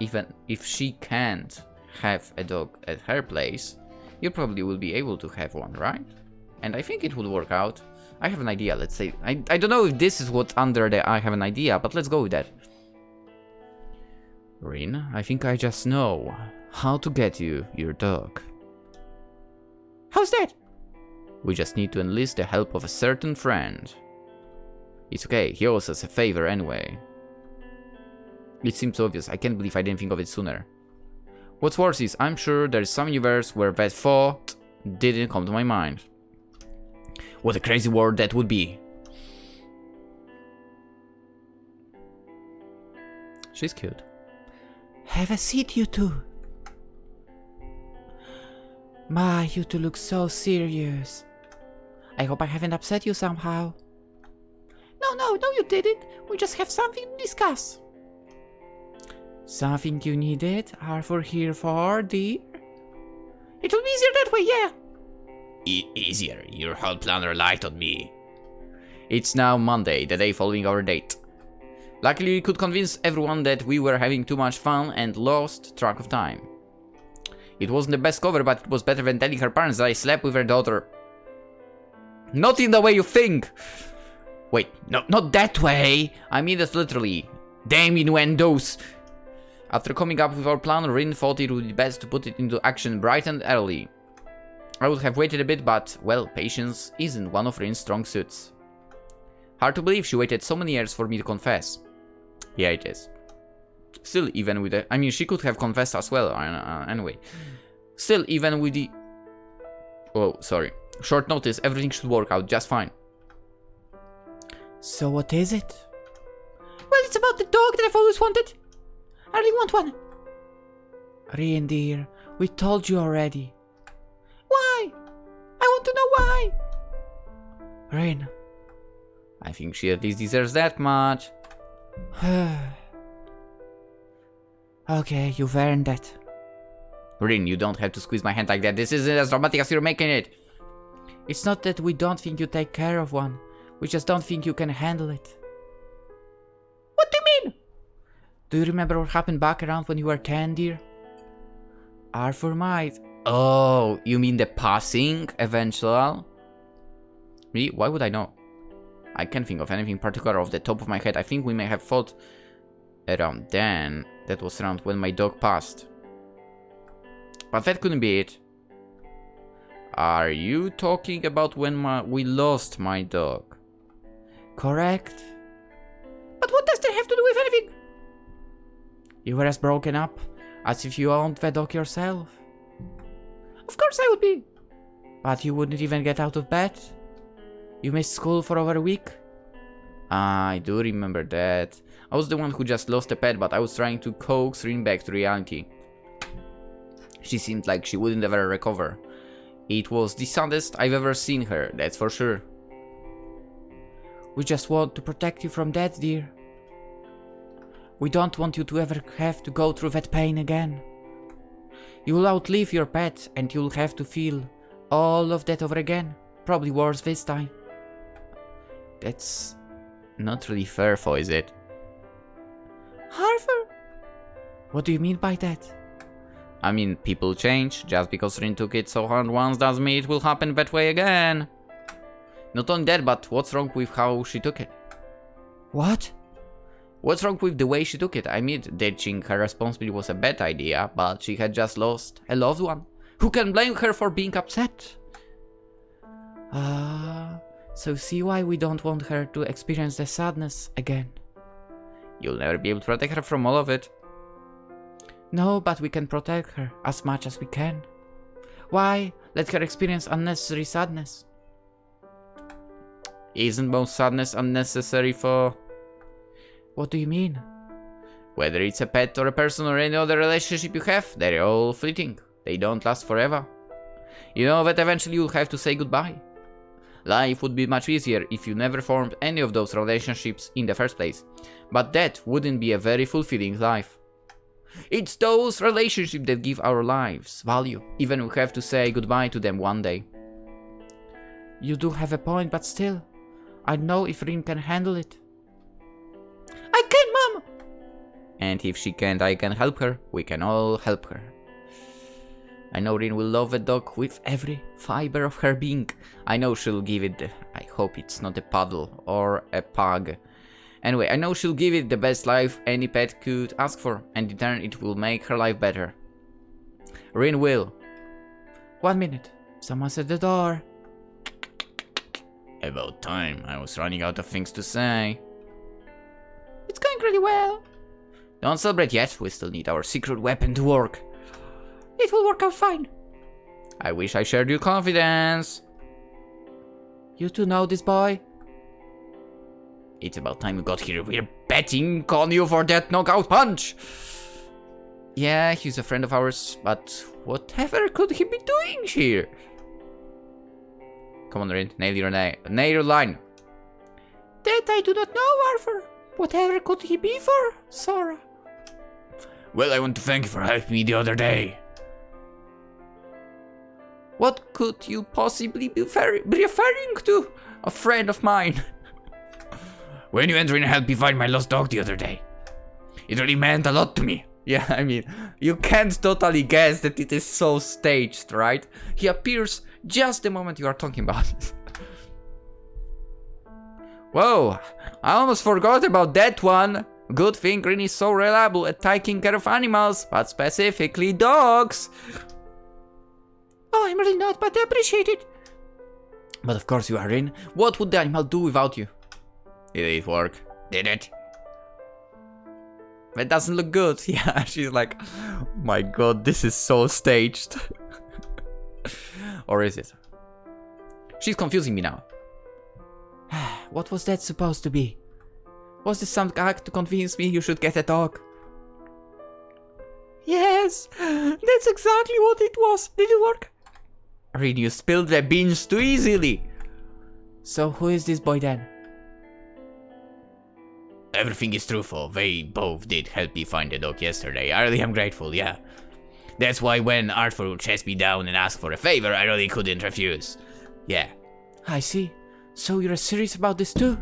S1: Even if she can't have a dog at her place, you probably will be able to have one, right? And I think it would work out. I have an idea, let's say. I don't know if this is what's under the I have an idea, but let's go with that. Rin, I think I just know how to get you your dog.
S3: How's that?
S1: We just need to enlist the help of a certain friend. It's okay, he owes us a favor anyway. It seems obvious, I can't believe I didn't think of it sooner. What's worse is, I'm sure there's some universe where that thought didn't come to my mind. What a crazy world that would be. She's cute.
S3: Have a seat, you two. My, you two look so serious. I hope I haven't upset you somehow. No, you didn't. We just have something to discuss. Something you needed are here for, dear? It will be easier that way, yeah.
S1: Easier. Your whole plan relied on me. It's now Monday, the day following our date. Luckily, we could convince everyone that we were having too much fun and lost track of time. It wasn't the best cover, but it was better than telling her parents that I slept with her daughter. Not in the way you think! Wait, no, not that way! I mean it literally. Damn innuendos! After coming up with our plan, Rin thought it would be best to put it into action bright and early. I would have waited a bit, but, well, patience isn't one of Rin's strong suits. Hard to believe she waited so many years for me to confess. Yeah, it is. Still, even with the... I mean, she could have confessed as well, anyway. Still, even with the... Oh, sorry. Short notice, everything should work out just fine.
S3: So what is it? Well, it's about the dog that I've always wanted. I really want one. Rin, dear, we told you already. Why? I want to know why. Rin.
S1: I think she at least deserves that much.
S3: Okay, you've earned that.
S1: Rin, you don't have to squeeze my hand like that. This isn't as dramatic as you're making it.
S3: It's not that we don't think you take care of one. We just don't think you can handle it. What do you mean? Do you remember what happened back around when you were 10, dear? Arthur might.
S1: Oh, you mean the passing eventual? Me? Why would I know? I can't think of anything particular off the top of my head. I think we may have fought around then. That was around when my dog passed. But that couldn't be it. Are you talking about when we lost my dog?
S3: Correct. But what does that have to do with anything? You were as broken up as if you owned the dog yourself. Of course I would be. But you wouldn't even get out of bed. You missed school for over a week.
S1: I do remember that. I was the one who just lost a pet, but I was trying to coax Rin back to reality. She seemed like she wouldn't ever recover. It was the saddest I've ever seen her, that's for sure.
S3: We just want to protect you from that, dear. We don't want you to ever have to go through that pain again. You'll outlive your pet and you'll have to feel all of that over again. Probably worse this time.
S1: That's not really fair, for is it?
S3: Harper? What do you mean by that?
S1: I mean, people change. Just because Rin took it so hard once doesn't mean it will happen that way again. Not only that, but what's wrong with how she took it?
S3: What?
S1: What's wrong with the way she took it? I mean, ditching her responsibility was a bad idea, but she had just lost a loved one. Who can blame her for being upset?
S3: So see why we don't want her to experience the sadness again.
S1: You'll never be able to protect her from all of it.
S3: No, but we can protect her as much as we can. Why let her experience unnecessary sadness?
S1: Isn't most sadness unnecessary for...
S3: What do you mean?
S1: Whether it's a pet or a person or any other relationship you have, they're all fleeting. They don't last forever. You know that eventually you'll have to say goodbye. Life would be much easier if you never formed any of those relationships in the first place. But that wouldn't be a very fulfilling life. It's those relationships that give our lives value, even if we have to say goodbye to them one day.
S3: You do have a point, but still, I know if Rin can handle it.
S2: I can, Mom!
S1: And if she can't, I can help her. We can all help her. I know Rin will love a dog with every fiber of her being. I know she'll give it I hope it's not a puddle or a pug. Anyway, I know she'll give it the best life any pet could ask for, and in turn it will make her life better. Rin will.
S3: 1 minute. Someone's at the door.
S1: About time. I was running out of things to say.
S2: It's going really well.
S1: Don't celebrate yet. We still need our secret weapon to work.
S2: It will work out fine.
S1: I wish I shared your confidence.
S3: You two know this boy?
S1: It's about time we got here. We're betting on you for that knockout punch. Yeah, he's a friend of ours, but whatever could he be doing here? Come on, Rin, nail your line.
S2: That I do not know, Arthur. Whatever could he be for, Sora?
S1: Well, I want to thank you for helping me the other day. What could you possibly be referring to? A friend of mine. When you entered and helped me find my lost dog the other day. It really meant a lot to me. Yeah, I mean, you can't totally guess that it is so staged, right? He appears just the moment you are talking about it. Whoa, I almost forgot about that one. Good thing Rin is so reliable at taking care of animals, but specifically dogs.
S2: Oh, I'm really not, but I appreciate it.
S1: But of course you are, Rin. What would the animal do without you? Did it work? Did it? That doesn't look good. Yeah, she's like, oh my god, this is so staged. Or is it? She's confusing me now.
S3: What was that supposed to be? Was this some act to convince me you should get a dog?
S2: Yes, that's exactly what it was. Did it work?
S1: Rin, you spilled the beans too easily.
S3: So who is this boy then?
S1: Everything is truthful. They both did help me find the dog yesterday. I really am grateful, yeah. That's why when Arthur would chase me down and ask for a favor, I really couldn't refuse. Yeah.
S3: I see. So you're serious about this too?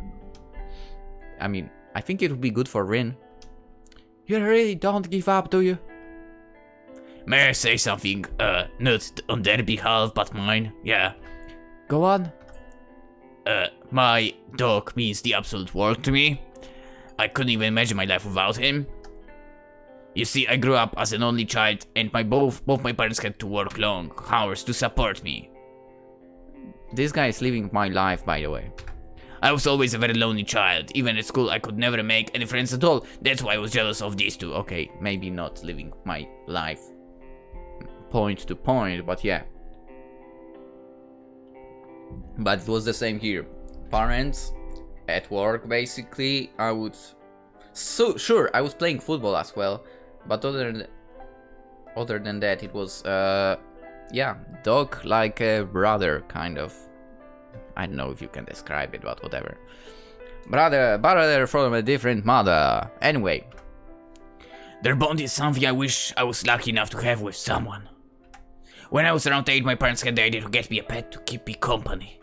S1: I mean, I think it would be good for Rin.
S3: You really don't give up, do you?
S1: May I say something? Not on their behalf, but mine, yeah.
S3: Go on.
S1: My dog means the absolute world to me. I couldn't even imagine my life without him. You see, I grew up as an only child, and both my parents had to work long hours to support me. This guy is living my life, by the way. I was always a very lonely child. Even at school, I could never make any friends at all. That's why I was jealous of these two. Okay, maybe not living my life point to point, but yeah. But it was the same here. Parents, at work, basically, I would... So, sure, I was playing football as well, but other than that, it was, yeah, dog like a brother, kind of. I don't know if you can describe it, but whatever. Brother from a different mother. Anyway. Their bond is something I wish I was lucky enough to have with someone. When I was around 8, my parents had the idea to get me a pet to keep me company.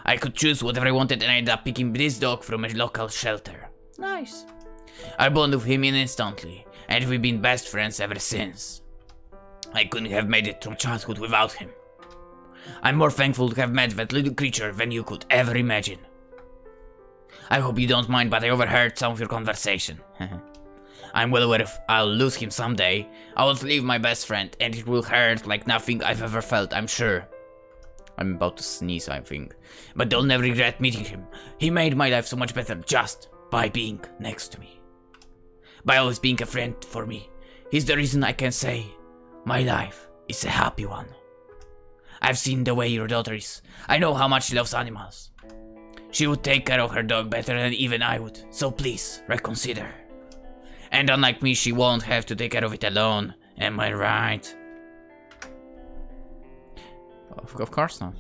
S1: I could choose whatever I wanted, and I ended up picking this dog from a local shelter.
S2: Nice.
S1: I bonded with him instantly, and we've been best friends ever since. I couldn't have made it through childhood without him. I'm more thankful to have met that little creature than you could ever imagine. I hope you don't mind, but I overheard some of your conversation. I'm well aware if I'll lose him someday. I will leave my best friend, and it will hurt like nothing I've ever felt, I'm sure. I'm about to sneeze, I think. But I'll never regret meeting him. He made my life so much better just by being next to me.
S2: by always being a friend for me. He's the reason I can say my life is a happy one. I've seen the way your daughter is. I know how much she loves animals. She would take care of her dog better than even I would, so please, reconsider. And unlike me, she won't have to take care of it alone, am I right?
S1: Of course not.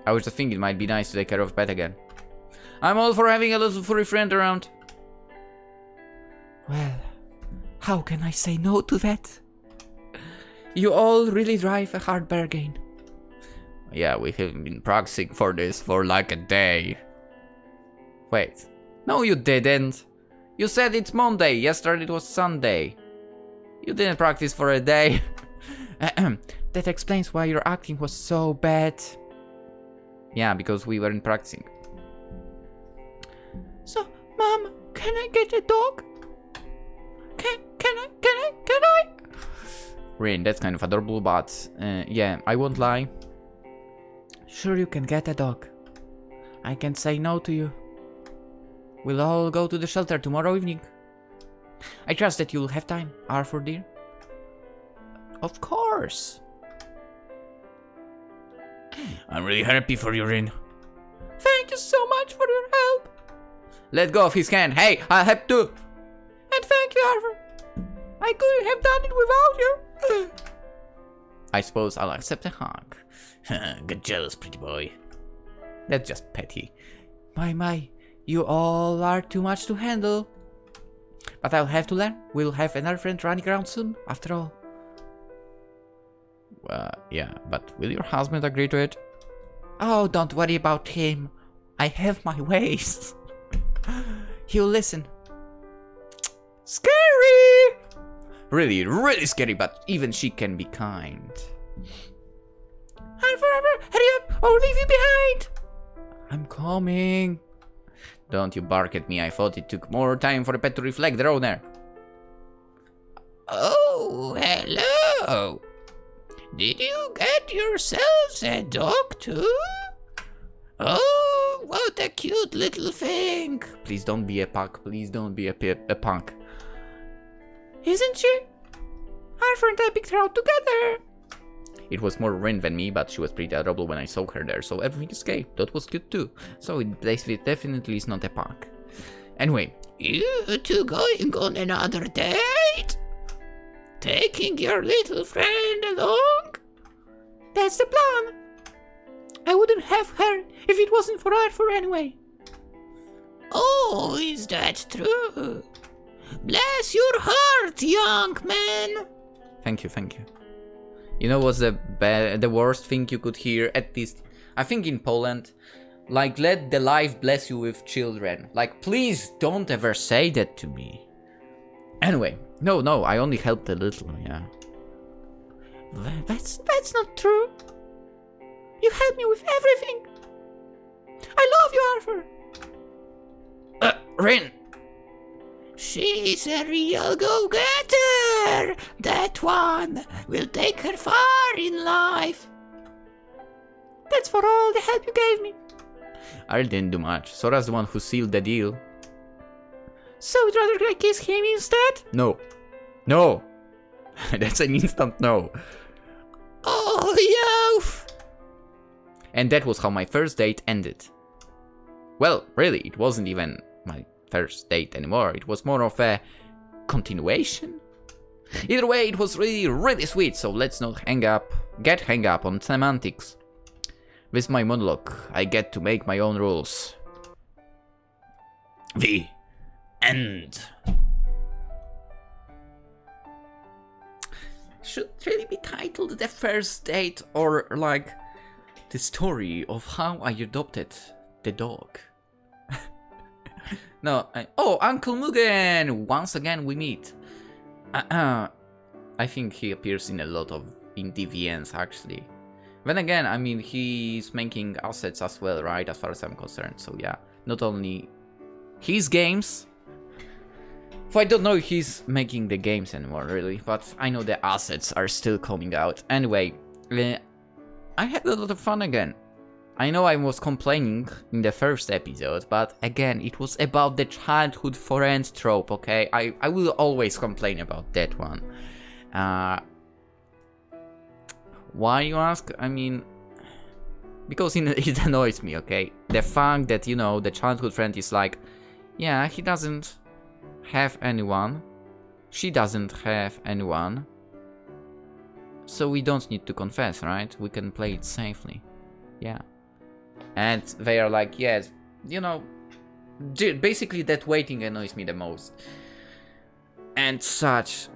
S1: I was just thinking it might be nice to take care of pet again. I'm all for having a little furry friend around.
S3: Well, how can I say no to that? You all really drive a hard bargain.
S1: Yeah, we have been practicing for this for like a day. Wait. No, you didn't. You said it's Monday. Yesterday it was Sunday. You didn't practice for a day.
S3: That explains why your acting was so bad.
S1: Yeah, because we weren't practicing.
S3: So, Mom, can I get a dog? Can I?
S1: Rin, that's kind of adorable, but yeah, I won't lie.
S3: Sure, you can get a dog. I can say no to you. We'll all go to the shelter tomorrow evening. I trust that you'll have time, Arthur dear.
S1: Of course.
S2: I'm really happy for you, Rin.
S3: Thank you so much for your help.
S1: Let go of his hand. Hey, I have to.
S3: And thank you, Arthur. I couldn't have done it without you.
S1: I suppose I'll accept a hug.
S2: Get jealous, pretty boy.
S1: That's just petty.
S3: My, you all are too much to handle. But I'll have to learn. We'll have another friend running around soon, after all.
S1: Yeah, but will your husband agree to it?
S3: Oh, don't worry about him. I have my ways. He'll listen.
S1: Scary! Really, really scary, but even she can be kind.
S3: Arthur, hurry up, or I'll leave you behind.
S1: I'm coming. Don't you bark at me. I thought it took more time for a pet to reflect their owner.
S2: Oh, hello. Did you get yourselves a dog too? Oh, what a cute little thing.
S1: Please don't be a punk. Please don't be a punk.
S3: Isn't she? Arthur and I picked her out together.
S1: It was more Rin than me, but she was pretty adorable when I saw her there, so everything is okay. That was cute too. So it definitely is not a punk. Anyway.
S2: You two going on another date? Taking your little friend along?
S3: That's the plan. I wouldn't have her if it wasn't for Arthur anyway.
S2: Oh, is that true? Bless your heart, young man.
S1: Thank you, thank you. You know what's the worst thing you could hear, at least, I think in Poland? Like, let the life bless you with children. Like, please don't ever say that to me. Anyway, no, I only helped a little, yeah.
S3: That's not true. You helped me with everything. I love you, Arthur.
S1: Rin!
S2: She's a real go-getter. That one will take her far in life.
S3: That's for all the help you gave me.
S1: I didn't do much. Sora's the one who sealed the deal.
S3: So you'd rather I kiss him instead?
S1: No. No! That's an instant no.
S2: Oh, yo!
S1: And that was how my first date ended. Well, really, it wasn't even my first date anymore. It was more of a continuation. Either way, it was really, really sweet, so let's not get hung up on semantics. With my monologue, I get to make my own rules.
S2: The end.
S1: Should really be titled The First Date, or like the story of how I adopted the dog. No, oh, Uncle Mugen! Once again we meet. I think he appears in a lot of indie VNs actually. Then again, I mean, he's making assets as well, right? As far as I'm concerned. So yeah, not only his games. I don't know if he's making the games anymore, really, but I know the assets are still coming out. Anyway, I had a lot of fun again. I know I was complaining in the first episode, but again, it was about the childhood friend trope, okay? I will always complain about that one. Why, you ask? I mean, because it annoys me, okay? The fact that, you know, the childhood friend is like, yeah, he doesn't have anyone, she doesn't have anyone, so we don't need to confess, right? We can play it safely. Yeah. And they are like, yes, you know, basically that waiting annoys me the most. And such.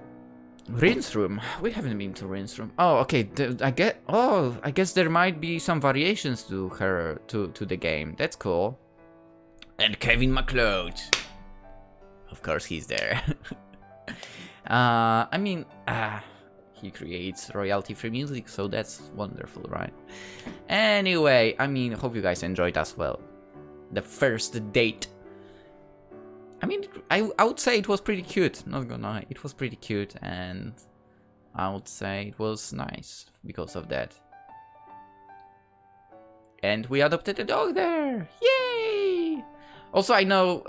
S1: Rinse room. We haven't been to rinse room. Oh, okay. I guess there might be some variations to her to the game. That's cool. And Kevin MacLeod. Of course, he's there. I mean, he creates royalty-free music, so that's wonderful, right? Anyway, I mean, hope you guys enjoyed as well. The first date. I mean, I would say it was pretty cute, not gonna lie. It was pretty cute, and I would say it was nice because of that. And we adopted a dog there! Yay! Also, I know,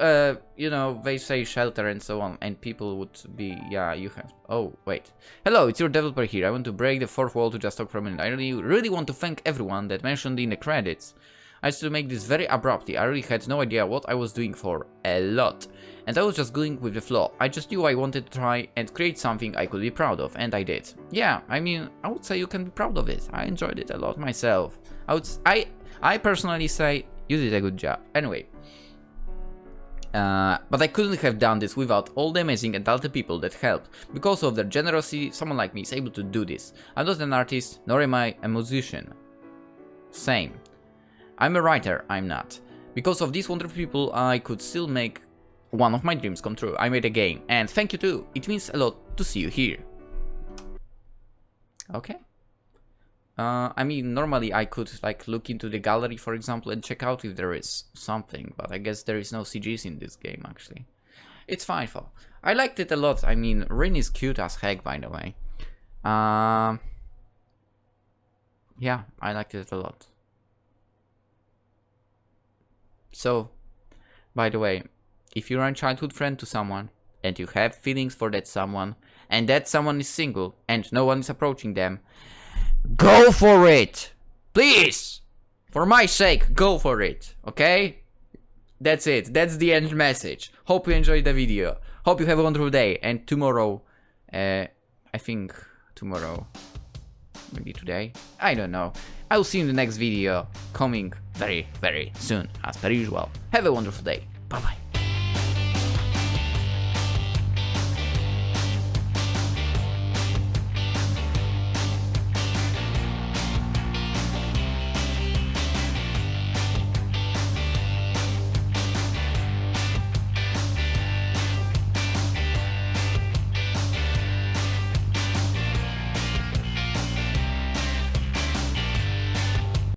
S1: you know, they say shelter and so on, and people would be, yeah, you have... Oh, wait. Hello, it's your developer here. I want to break the fourth wall to just talk for a minute. I really want to thank everyone that mentioned in the credits. I had to make this very abruptly. I really had no idea what I was doing for a lot. And I was just going with the flow. I just knew I wanted to try and create something I could be proud of, and I did. Yeah, I mean, I would say you can be proud of it. I enjoyed it a lot myself. I personally say you did a good job. Anyway. But I couldn't have done this without all the amazing and talented people that helped. Because of their generosity, someone like me is able to do this. I'm not an artist, nor am I a musician. Same. I'm a writer, I'm not. Because of these wonderful people, I could still make one of my dreams come true. I made a game, and thank you too. It means a lot to see you here. Okay. I mean, normally I could like look into the gallery, for example, and check out if there is something, but I guess there is no CGs in this game, actually. It's fine, though. I liked it a lot. I mean, Rin is cute as heck, by the way. Yeah, I liked it a lot. So, by the way, if you're a childhood friend to someone, and you have feelings for that someone, and that someone is single, and no one is approaching them, go for it! Please! For my sake, go for it, okay? That's it, that's the end message. Hope you enjoyed the video. Hope you have a wonderful day, and tomorrow, I think tomorrow, maybe today, I don't know. I'll see you in the next video, coming very, very soon, as per usual. Have a wonderful day. Bye-bye.